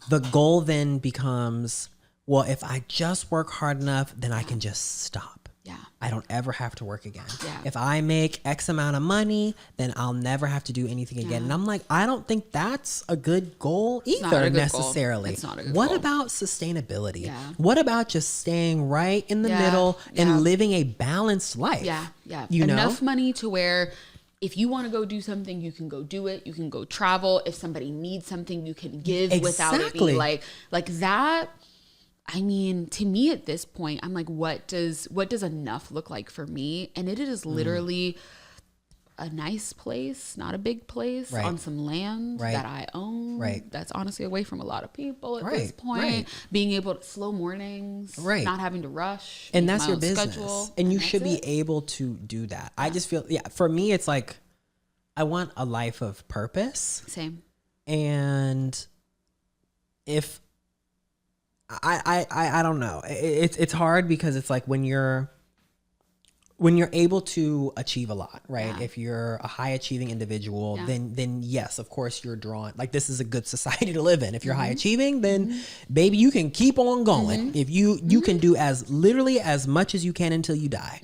the goal then becomes, well, if I just work hard enough, then I can just stop. Yeah. I don't ever have to work again. Yeah. If I make X amount of money, then I'll never have to do anything again. And I'm like, I don't think that's a good goal either necessarily. It's not a good What goal. about sustainability? Yeah. What about just staying right in the middle and living a balanced life? Yeah. Yeah. You Enough know? money to where if you want to go do something, you can go do it. You can go travel. If somebody needs something, you can give without it being like that. I mean, to me at this point, I'm like, what does enough look like for me? And it is literally a nice place, not a big place, on some land that I own. That's honestly away from a lot of people at this point. Being able to slow mornings, not having to rush. And that's your business. Schedule, and you should be able to do that. I just feel, for me, it's like, I want a life of purpose. Same. And if I don't know. It's hard because it's like when you're able to achieve a lot, right? If you're a high achieving individual, then yes, of course you're drawn. Like, this is a good society to live in. If you're high achieving, then baby, you can keep on going. If you can do literally as much as you can until you die.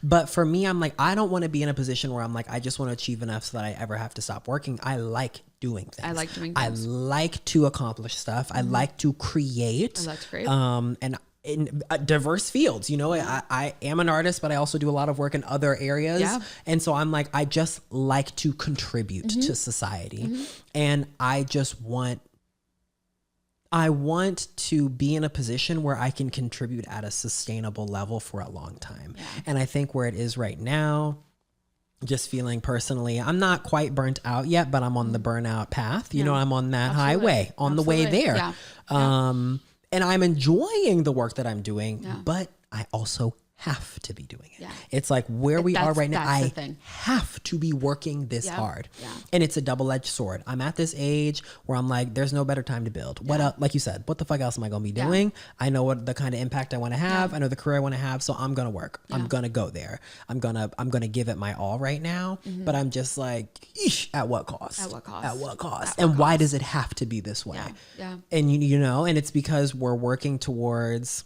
But for me, I'm like, I don't want to be in a position where I'm like, I just want to achieve enough so that I ever have to stop working. I like doing things. I like doing things. I like to accomplish stuff. I like to create. Oh, that's great. And in diverse fields, you know, I am an artist, but I also do a lot of work in other areas. And so I'm like, I just like to contribute to society. And I want to be in a position where I can contribute at a sustainable level for a long time. And I think where it is right now, just feeling personally, I'm not quite burnt out yet, but I'm on the burnout path. You know, I'm on that highway, on the way there. And I'm enjoying the work that I'm doing, but I also have to be doing it. It's like where we are right now, I have to be working this hard. And it's a double-edged sword. I'm at this age where I'm like, there's no better time to build. What else, like you said, what the fuck else am I going to be doing? I know what the kind of impact I want to have. I know the career I want to have. So I'm going to work. I'm going to go there. I'm going to give it my all right now. But I'm just like, eesh, at what cost? At what cost? At what cost? And why does it have to be this way? And you know, and it's because we're working towards,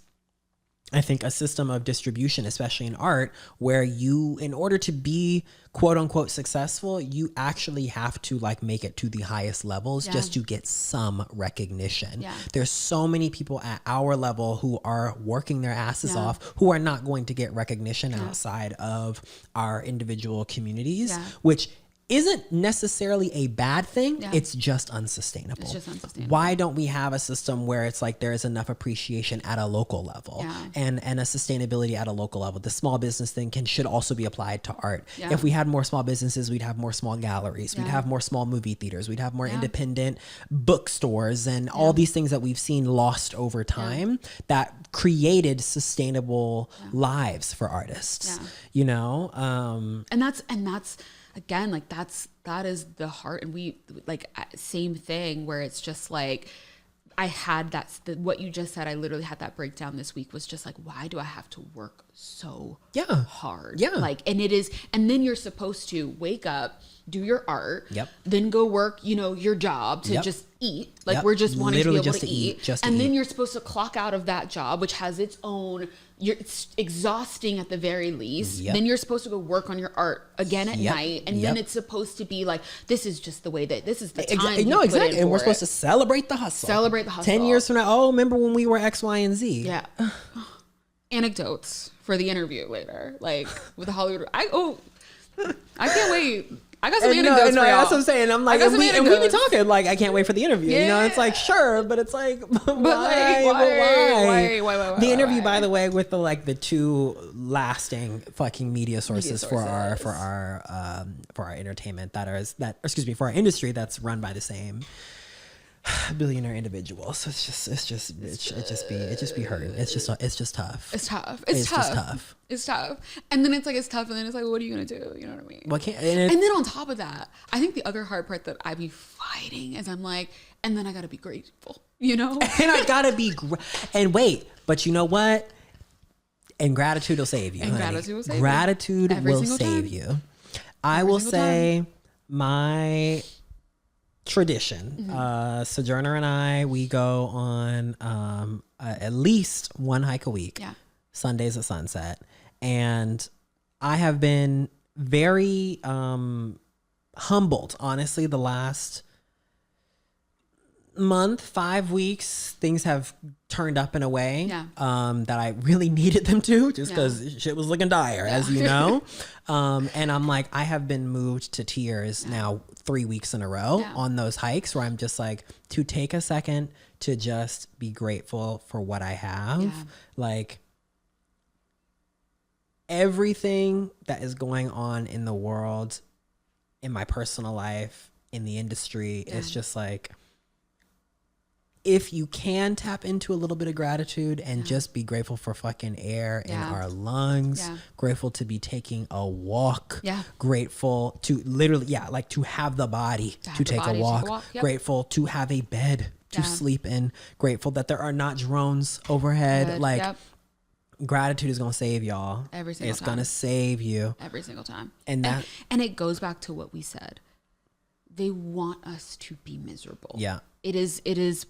I think, a system of distribution, especially in art, where you, in order to be quote unquote successful, you actually have to like make it to the highest levels just to get some recognition. There's so many people at our level who are working their asses off, who are not going to get recognition outside of our individual communities, which isn't necessarily a bad thing. It's just unsustainable. Why don't we have a system where it's like there is enough appreciation at a local level and a sustainability at a local level? The small business thing should also be applied to art. If we had more small businesses, we'd have more small galleries. We'd have more small movie theaters. We'd have more independent bookstores and all these things that we've seen lost over time that created sustainable lives for artists, you know? And that's again, like that is the heart. And we like same thing where it's just like, I had what you just said. I literally had that breakdown this week, was just like, why do I have to work so hard? Like, and it is, and then you're supposed to wake up, do your art, then go work, you know, your job to just eat. Like we're just wanting literally to be able to eat. And then you're supposed to clock out of that job, which has its own, it's exhausting at the very least. Then you're supposed to go work on your art again at night. And then it's supposed to be like, this is just the way that this is the time. No, exactly. And we're supposed to celebrate the hustle. 10 years from now, oh, remember when we were X, Y, and Z? Anecdotes for the interview later, like with the Hollywood. I can't wait. I got some anecdotes for y'all. That's what I'm saying. I'm like, and we be talking like, I can't wait for the interview. You know, it's like, sure, but it's like, why? The interview, by the way, with the two lasting fucking media sources for our entertainment for our industry that's run by the same billionaire individual. So it just be hurting. It's just tough. It's tough. And then it's like, it's tough. And then it's like, well, what are you going to do? You know what I mean? And then on top of that, I think the other hard part that I be fighting is I'm like, and then I got to be grateful, you know? And I got to be, and wait, but you know what? And gratitude will save you. Gratitude will save you. I will say my tradition, Sojourner and I, we go on at least one hike a week, Sundays at sunset, And I have been very humbled, honestly, the last month, 5 weeks, things have turned up in a way that I really needed them to, just because shit was looking dire, as you know. And I'm like, I have been moved to tears now 3 weeks in a row on those hikes, where I'm just like, to take a second to just be grateful for what I have. Like, everything that is going on in the world, in my personal life, in the industry, it's just like, if you can tap into a little bit of gratitude and just be grateful for fucking air in our lungs, grateful to be taking a walk, grateful to literally, like to have the body to take a walk, grateful to have a bed to sleep in, grateful that there are not drones overhead. Gratitude is going to save y'all. Every single time. It's going to save you. Every single time. And it goes back to what we said. They want us to be miserable. Yeah. It is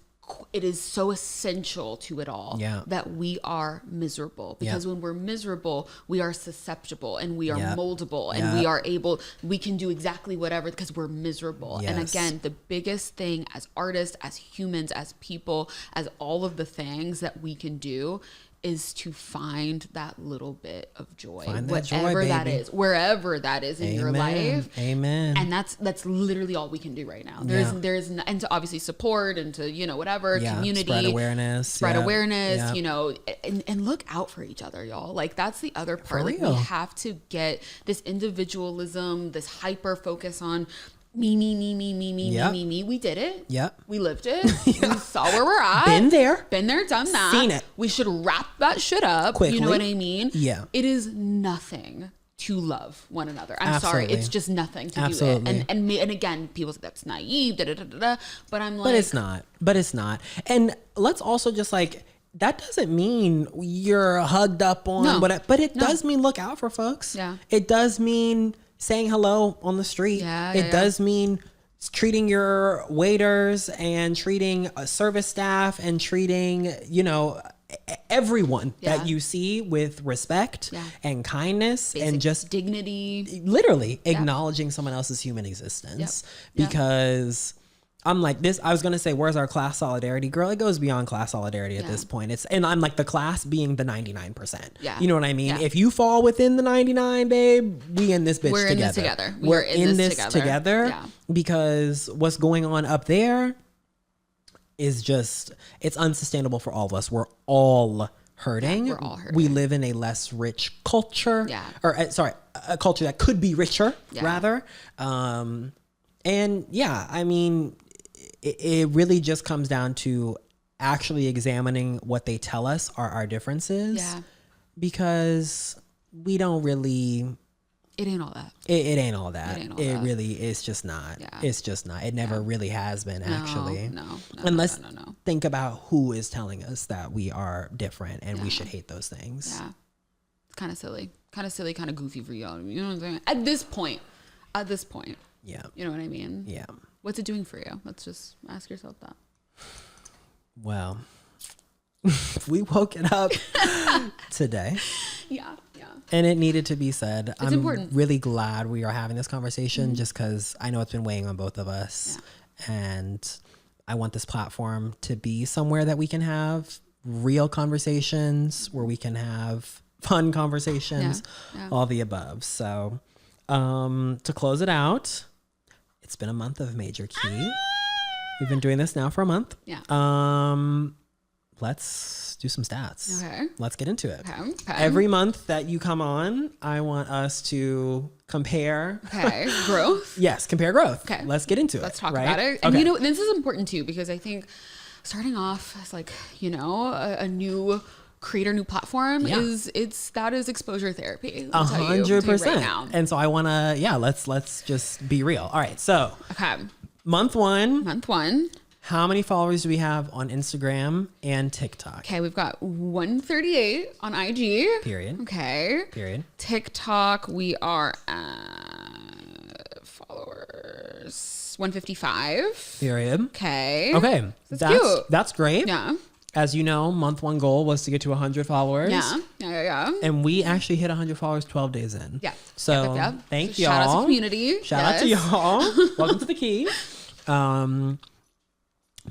so essential to it all that we are miserable, because when we're miserable, we are susceptible and we are moldable and we can do exactly whatever because we're miserable. And again, the biggest thing as artists, as humans, as people, as all of the things that we can do is to find that little bit of joy, whatever that is, wherever that is in your life. Amen. And that's literally all we can do right now. There's and to obviously support and to, whatever, community, spread awareness, and look out for each other, y'all. Like, that's the other part. Like, we have to get this individualism, this hyper focus on me. We did it. Yep. We lived it. We saw where we're at. Been there, done that. Seen it. We should wrap that shit up. Quickly. You know what I mean? Yeah. It is nothing to love one another. I'm sorry. It's just nothing to do it. And again, people say that's naive, but I'm like, but it's not. And let's also just like, that doesn't mean you're hugged up on but it does mean look out for folks. Yeah. It does mean saying hello on the street. It does mean treating your waiters and treating a service staff and treating, everyone that you see with respect and kindness. Basic and just dignity, literally acknowledging someone else's human existence. Because I'm like this, I was going to say, where's our class solidarity? Girl, it goes beyond class solidarity at this point. And I'm like, the class being the 99%. Yeah. You know what I mean? If you fall within the 99, babe, we in this bitch We're together. In this together. We're in this together. Because what's going on up there is just, it's unsustainable for all of us. We're all hurting. We're all hurting. We live in a less rich culture. Or a culture that could be richer, rather. And I mean, it really just comes down to actually examining what they tell us are our differences. Yeah. Because we don't really... It ain't all that. It ain't all that. It really is just not. Yeah. It's just not. It never really has been, actually. No. And let's think about who is telling us that we are different and we should hate those things. Yeah. It's kind of silly. Kind of goofy for y'all. You know what I'm saying? At this point. Yeah. You know what I mean? Yeah. What's it doing for you? Let's just ask yourself that. Well, we woke it up today. Yeah. And it needed to be said. It's important. Really glad we are having this conversation just because I know it's been weighing on both of us. Yeah. And I want this platform to be somewhere that we can have real conversations, where we can have fun conversations, all the above. So to close it out, it's been a month of Major Key. We've been doing this now for a month. Yeah. Let's do some stats. Okay. Let's get into it. Okay. Every month that you come on, I want us to compare. Okay. Growth? Yes, compare growth. Okay. Let's get into it. Let's talk about it. And this is important too, because I think starting off as like, a new creator, new platform is exposure therapy. 100%. Right now. And so I want to, let's just be real. All right. So month one. How many followers do we have on Instagram and TikTok? Okay, we've got 138 on IG. Period. Okay. Period. TikTok, we are at followers 155. Period. Okay. Okay. That's cute. That's great. Yeah. As you know, month 1 goal was to get to 100 followers. Yeah. And we actually hit 100 followers 12 days in. Yeah. So thank y'all. Shout out to community. Shout out to y'all. Welcome to the key.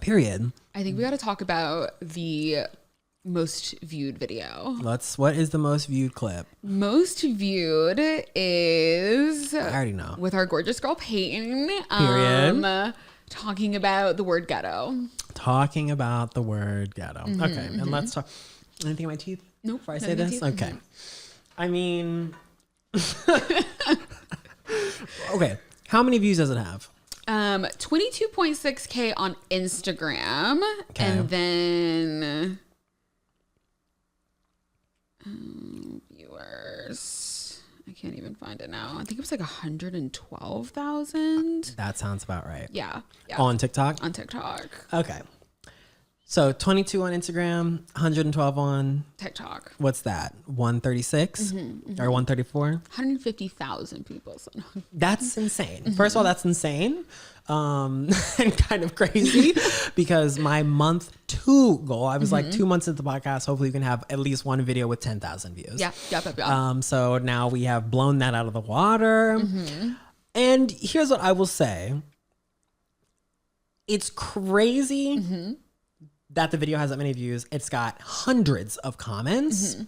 Period. I think we got to talk about the most viewed video. What is the most viewed clip? Most viewed is I already know. with our gorgeous girl Peyton. Period. Talking about the word ghetto. Talking about the word ghetto. Okay. And let's talk. Anything in my teeth? Nope. Before I say this? Okay. I mean, okay. How many views does it have? 22.6K on Instagram. Okay. And then viewers. I can't even find it now. I think it was like 112,000. That sounds about right. Yeah. On TikTok? On TikTok. Okay. So 22 on Instagram, 112 on TikTok. What's that? 136 or 134? 150,000 people. So that's insane. First of all, that's insane. And kind of crazy because my month 2 goal, I was like 2 months into the podcast. Hopefully we can have at least one video with 10,000 views. Yeah. So now we have blown that out of the water. And here's what I will say. It's crazy that the video has that many views. It's got hundreds of comments.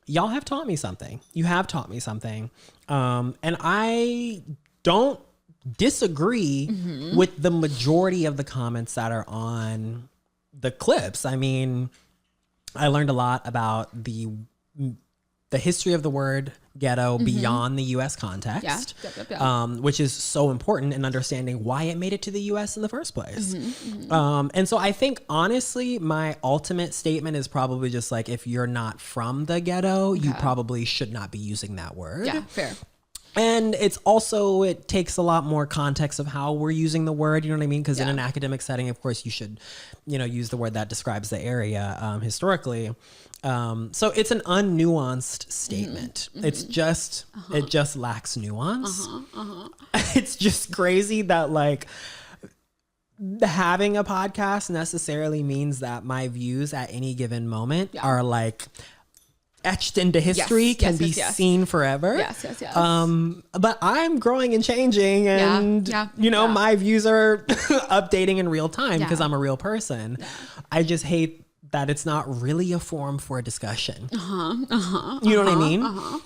Y'all have taught me something. You have taught me something. And I don't disagree with the majority of the comments that are on the clips. I mean, I learned a lot about the history of the word ghetto beyond the U.S. context, which is so important in understanding why it made it to the U.S. in the first place. And so I think, honestly, my ultimate statement is probably just like, if you're not from the ghetto, you probably should not be using that word. Yeah, fair. And it's also, it takes a lot more context of how we're using the word, you know what I mean? Because in an academic setting, of course, you should, use the word that describes the area historically. So it's an unnuanced statement. It's just, it just lacks nuance. It's just crazy that like having a podcast necessarily means that my views at any given moment are like etched into history, can be seen forever. Yes. But I'm growing and changing, and my views are updating in real time because I'm a real person. I just hate that it's not really a forum for a discussion. You know what I mean?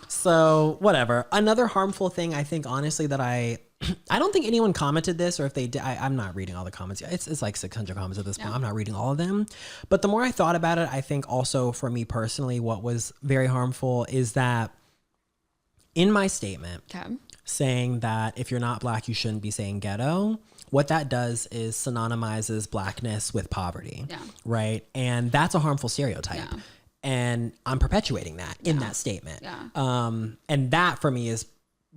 So whatever. Another harmful thing, I think, honestly, that I don't think anyone commented this, or if they did, I'm not reading all the comments. It's like 600 comments at this point. I'm not reading all of them. But the more I thought about it, I think also for me personally, what was very harmful is that in my statement saying that if you're not Black, you shouldn't be saying ghetto, what that does is synonymizes Blackness with poverty, right? And that's a harmful stereotype. And I'm perpetuating that in that statement. And that for me is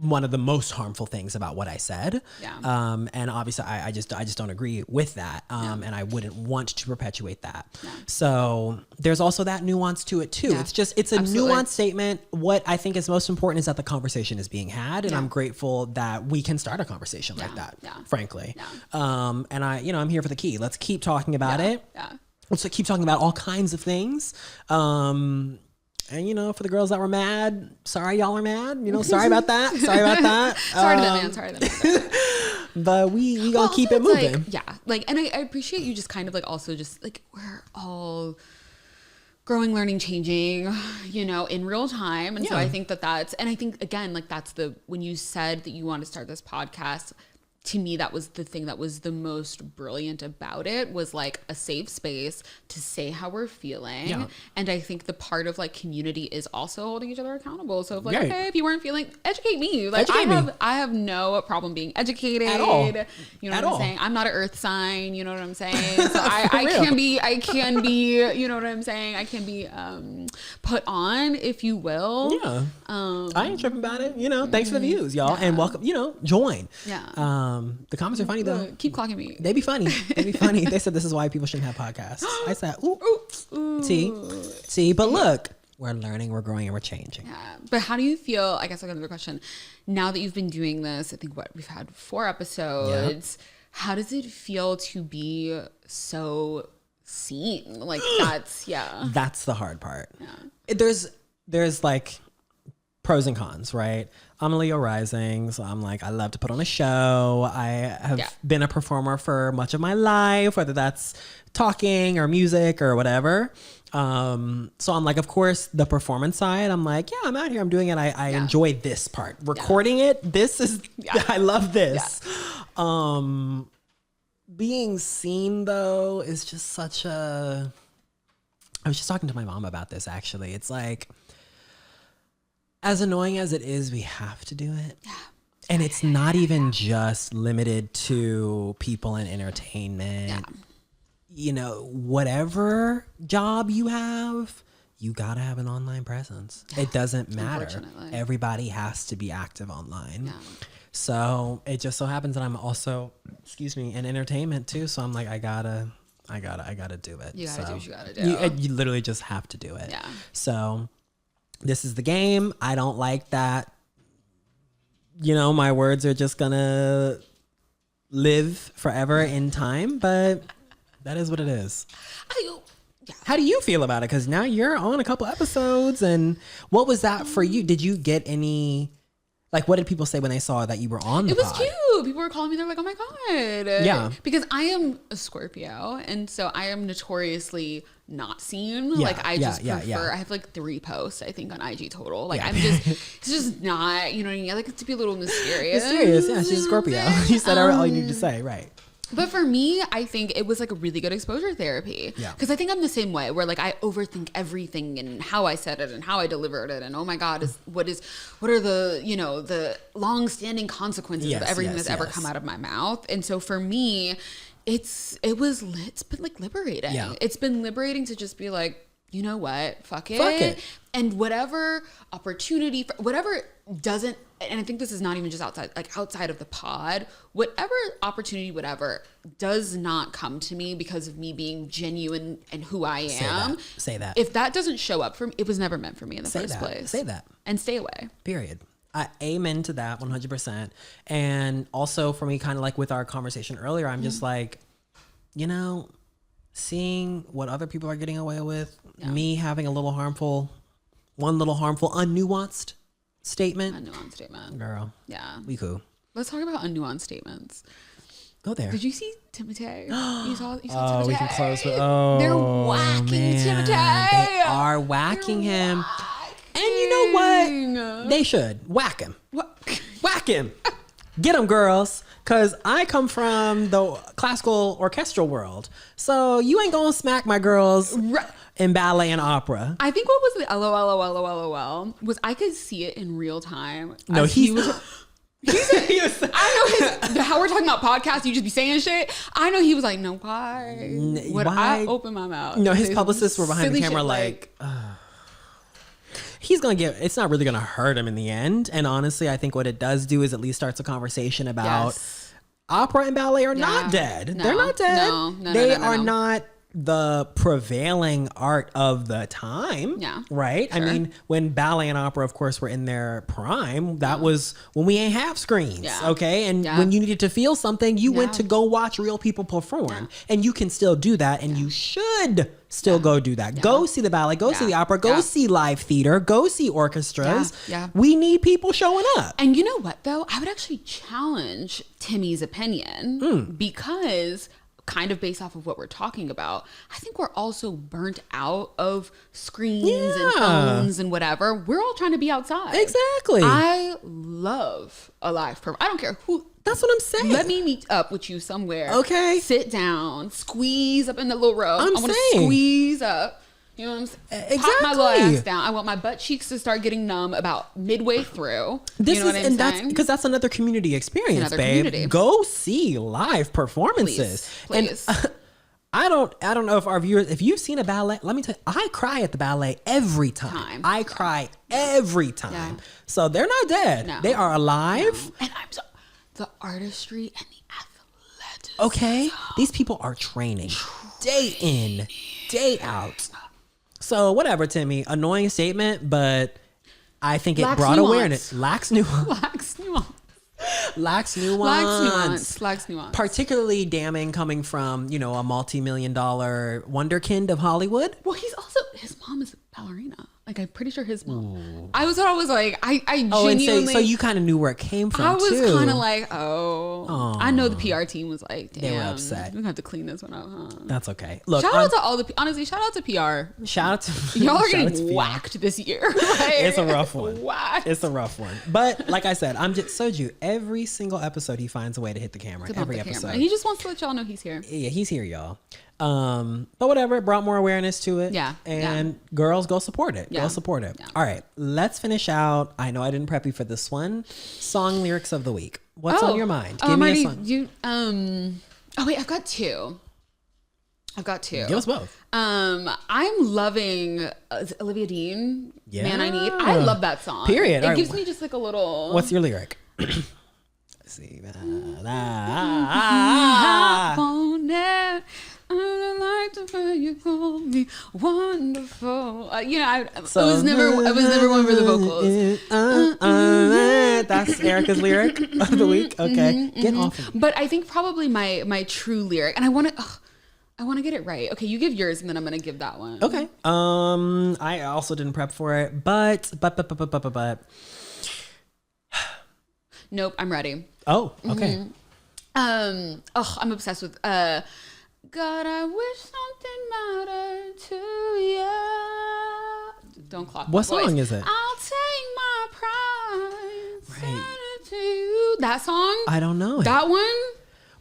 one of the most harmful things about what I said. And obviously I just don't agree with that. And I wouldn't want to perpetuate that. So there's also that nuance to it too. It's a nuanced statement. What I think is most important is that the conversation is being had. And I'm grateful that we can start a conversation like that, frankly. And I'm here for the key. Let's keep talking about it. Let's keep talking about all kinds of things. And, for the girls that were mad, sorry y'all are mad. Sorry about that. Sorry about that. Sorry to them, man. Sorry to them. But we gonna keep it moving. And I appreciate you just kind of like also just like we're all growing, learning, changing, in real time. And so I think that's, and I think again, like that's when you said that you want to start this podcast, to me, that was the thing that was the most brilliant about it, was like a safe space to say how we're feeling. And I think the part of like community is also holding each other accountable. So if like, okay, if you weren't feeling, educate me. Like I have no problem being educated at all. You know what I'm saying? I'm not an earth sign. You know what I'm saying? So I can be, you know what I'm saying? I can be put on, if you will. I ain't tripping about it. Thanks for the views, y'all. And welcome, join. The comments are funny though. Keep clocking me. They be funny. They said this is why people shouldn't have podcasts. I said, ooh. See. But look, we're learning, we're growing, and we're changing. But how do you feel? I guess I'll get another question. Now that you've been doing this, I think we've had 4 episodes. How does it feel to be so seen. Like that's the hard part. There's like pros and cons, right? I'm a Leo rising, so I'm like, I love to put on a show. I have been a performer for much of my life, whether that's talking or music or whatever. So I'm like, of course, the performance side, I'm like, yeah, I'm out here, I'm doing it. I enjoy this part. Recording it, this is, I love this. Being seen, though, is just such a... I was just talking to my mom about this, actually. It's like, as annoying as it is, we have to do it. Yeah. And it's not even just limited to people in entertainment. Yeah. You know, whatever job you have, you got to have an online presence. It doesn't matter. Everybody has to be active online. Yeah. So it just so happens that I'm also, in entertainment too. So I'm like, I gotta do it. You gotta do what you gotta do. You literally just have to do it. Yeah. So this is the game. I don't like that. You know, my words are just gonna live forever in time, but that is what it is. How do you feel about it? Because now you're on a couple episodes, and what was that for you? Did you get any? Like, what did people say when they saw that you were on the pod? It was cute. People were calling me. They're like, oh my God. Yeah. Because I am a Scorpio. And so I am notoriously not seen. Yeah, like, I just prefer, I have like 3 posts, I think, on IG total. Like, I'm just, it's just not, you know what I mean? I like it to be a little mysterious. Yeah. She's a Scorpio. You said all you need to say, right. But for me, I think it was like a really good exposure therapy. Yeah. Because I think I'm the same way, where like I overthink everything and how I said it and how I delivered it, and oh my God, what are the, you know, the long-standing consequences of everything that's ever come out of my mouth. And so for me, it's been like liberating. Yeah. It's been liberating to just be like, you know what, fuck it. And whatever opportunity, whatever doesn't, and I think this is not even just outside of the pod, whatever opportunity, whatever does not come to me because of me being genuine and who I am. Say that. If that doesn't show up for me, it was never meant for me in the first place. Say that. And stay away. Period. I amen to that 100%. And also for me, kind of like with our conversation earlier, I'm just like, you know, seeing what other people are getting away with, me having one little harmful, unnuanced statement. Girl. Yeah. We cool. Let's talk about unnuanced statements. Go there. Did you see Timotei? You saw Timotei? Oh, we can close with, they're whacking Timotei. They are whacking him. And you know what? They should. Whack him. Whack him. Get him, girls. Because I come from the classical orchestral world. So you ain't going to smack my girls in ballet and opera. I think what was the LOL was I could see it in real time. No, he was I know how we're talking about podcasts, you just be saying shit. I know he was like, no, why? Would I open my mouth? No, his publicists were behind the camera like he's going to it's not really going to hurt him in the end. And honestly, I think what it does do is at least starts a conversation about opera and ballet are not dead. No, they're not dead. No, they are not the prevailing art of the time. Yeah. Right? Sure. I mean, when ballet and opera, of course, were in their prime, that was when we ain't have screens. Yeah. Okay. And when you needed to feel something, you went to go watch real people perform. Yeah. And you can still do that. And you should still go do that. Yeah. Go see the ballet, go see the opera, go see live theater, go see orchestras. Yeah. We need people showing up. And you know what, though? I would actually challenge Timmy's opinion because kind of based off of what we're talking about, I think we're also burnt out of screens and phones and whatever. We're all trying to be outside. Exactly. I love a live performance. I don't care who. That's what I'm saying. Let me meet up with you somewhere. Okay. Sit down, squeeze up in the little row. I want to squeeze up. You know what I'm saying? Exactly. Pop my little ass down. I want my butt cheeks to start getting numb about midway through. You know what I'm saying? Because that's another community experience, babe. Go see live performances. Please. And I don't know if our viewers, if you've seen a ballet, let me tell you, I cry at the ballet every time. I cry every time. Yeah. So they're not dead. No. They are alive. No. And the artistry and the athleticism. Okay. These people are training day in, day out. So whatever, Timmy, annoying statement, but I think it brought awareness. Lacks nuance. Lacks nuance. Lacks nuance. Particularly damning coming from, you know, a multi-million-dollar wonderkind of Hollywood. Well, his mom is a ballerina. Like, I'm pretty sure his mom. Ooh. I was like, I genuinely. And so you kind of knew where it came from. I was kind of like, oh. I know the PR team was like, damn, they were upset. We're gonna have to clean this one up, huh? That's okay. Look, shout out to all the, honestly, shout out to PR. Shout out to y'all are getting whacked this year. Like, it's a rough one. Whacked. It's a rough one. But like I said, I'm just Soju. Every single episode, he finds a way to hit the camera. Every episode, and he just wants to let y'all know he's here. Yeah, he's here, y'all. But whatever, it brought more awareness to it. Yeah. And girls, go support it. Yeah. Go support it. Yeah. All right, let's finish out. I know I didn't prep you for this one. Song lyrics of the week. What's on your mind? Give me a song. Oh wait, I've got two. Give us both. I'm loving Olivia Dean. Yeah. Man I Need. I love that song. Period. It gives me just like a little. What's your lyric? Let's see. I'd like to hear you call me wonderful. I was never one for the vocals. That's Erica's lyric of the week. Okay, get off of me. But I think probably my true lyric, and I want to get it right. Okay, you give yours, and then I'm gonna give that one. Okay. I also didn't prep for it, but. Nope, I'm ready. Oh, okay. I'm obsessed with God, I wish something mattered to you. Don't clock. What song is it? I'll take my pride, send it to you. That song? I don't know. That one?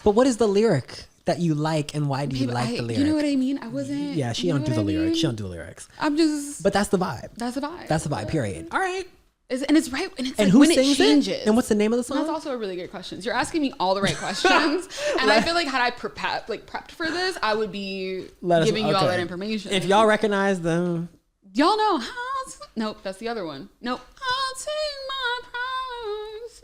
But what is the lyric that you like, and why do you like the lyric? You know what I mean? I wasn't. Yeah, she don't do the lyrics. She don't do the lyrics. I'm just. But that's the vibe. That's the vibe. That's the vibe. Period. All right. And it's right. And it's and like who when sings it changes. It? And what's the name of the song? That's also a really good question. You're asking me all the right questions. And I feel like had I prepped for this, I would be giving you all that information. If y'all recognize them. Y'all know. Nope, that's the other one. Nope. I'll take my prize.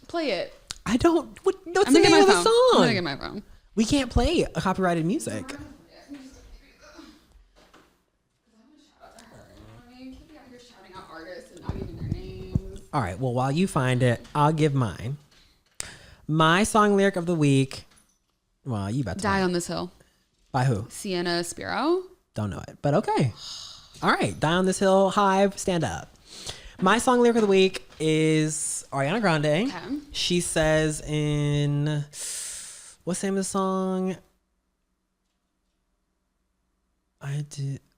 Play it. I don't. What's the name of the song? I'm going to get my phone. We can't play copyrighted music. All right, well, while you find it, I'll give mine. My song lyric of the week. Well, you about to Die on This Hill. By who? Sienna Spiro. Don't know it, but okay. All right, Die on This Hill, Hive, stand up. My song lyric of the week is Ariana Grande. Okay. She says in, what's the name of the song?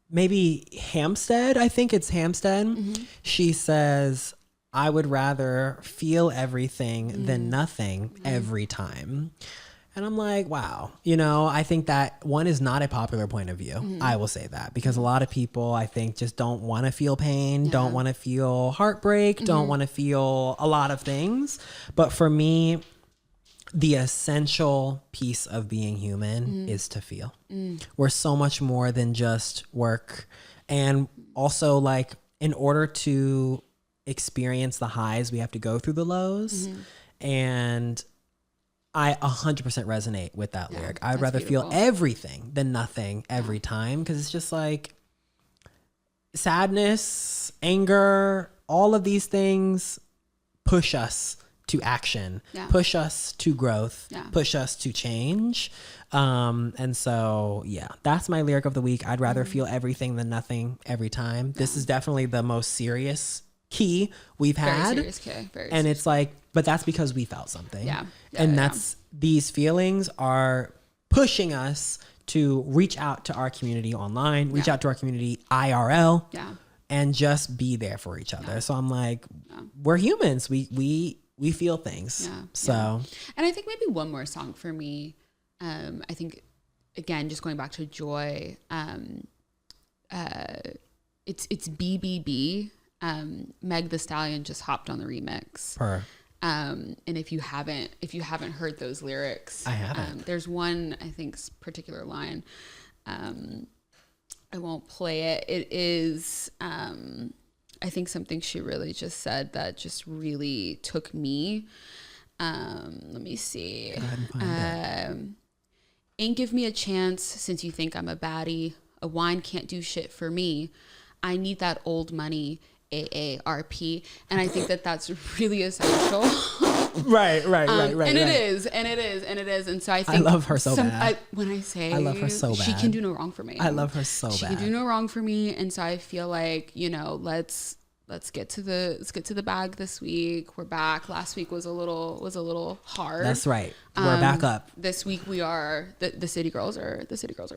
Maybe Hampstead. I think it's Hampstead. Mm-hmm. She says, I would rather feel everything than nothing every time. And I'm like, wow. You know, I think that one is not a popular point of view. I will say that because a lot of people, I think, just don't want to feel pain, don't want to feel heartbreak, don't want to feel a lot of things. But for me, the essential piece of being human is to feel. We're so much more than just work. And also, like, in order to experience the highs, we have to go through the lows. And I 100% resonate with that lyric. I'd rather feel everything than nothing every time, because it's just like sadness, anger, all of these things push us to action, push us to growth, push us to change. And so, yeah, that's my lyric of the week. I'd rather feel everything than nothing every time. This is definitely the most serious key we've had. Very serious key. And it's like, but that's because we felt something. These feelings are pushing us to reach out to our community online, reach out to our community IRL, and just be there for each other. So I'm like, we're humans. We feel things. So, and I think maybe one more song for me. I think, again, just going back to Joy, it's BBB. Meg the Stallion just hopped on the remix. And if you haven't heard those lyrics, I haven't. There's one, I think, particular line. I won't play it. It is, I think, something she really just said that just really took me. Let me see. Go ahead and find it. Ain't give me a chance since you think I'm a baddie. A wine can't do shit for me. I need that old money. AARP. And I think that that's really essential. Right. And it is. And so I think I love her so bad. When I say I love her so bad. She can do no wrong for me. I love her so bad. She can do no wrong for me. And so I feel like, let's get to the bag this week. We're back. Last week was a little hard. That's right. We're back up. This week we are the city girls are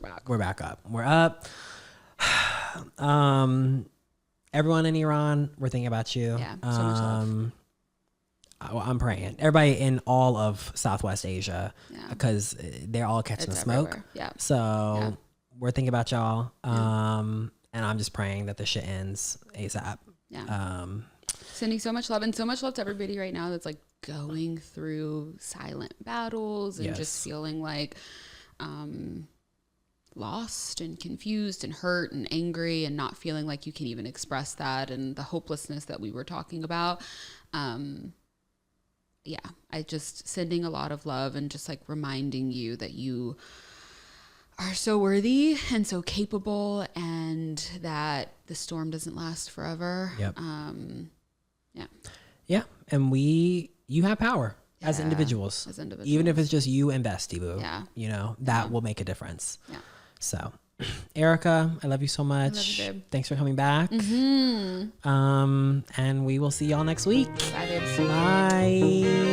back. We're back up. We're up. Everyone in Iran, we're thinking about you. Yeah. So much love. I'm praying. Everybody in all of Southwest Asia, because they're all catching the smoke. Everywhere. Yeah. So we're thinking about y'all. And I'm just praying that this shit ends ASAP. Yeah. Sending so much love and so much love to everybody right now that's like going through silent battles and just feeling like lost and confused and hurt and angry and not feeling like you can even express that, and the hopelessness that we were talking about. I just sending a lot of love and just like reminding you that you are so worthy and so capable, and that the storm doesn't last forever. Yep. And you have power as individuals. Even if it's just you and Bestie Boo. Yeah. That will make a difference. Yeah. So, Erica, I love you so much. I love you, babe. Thanks for coming back. And we will see y'all next week. Bye, babes. Bye.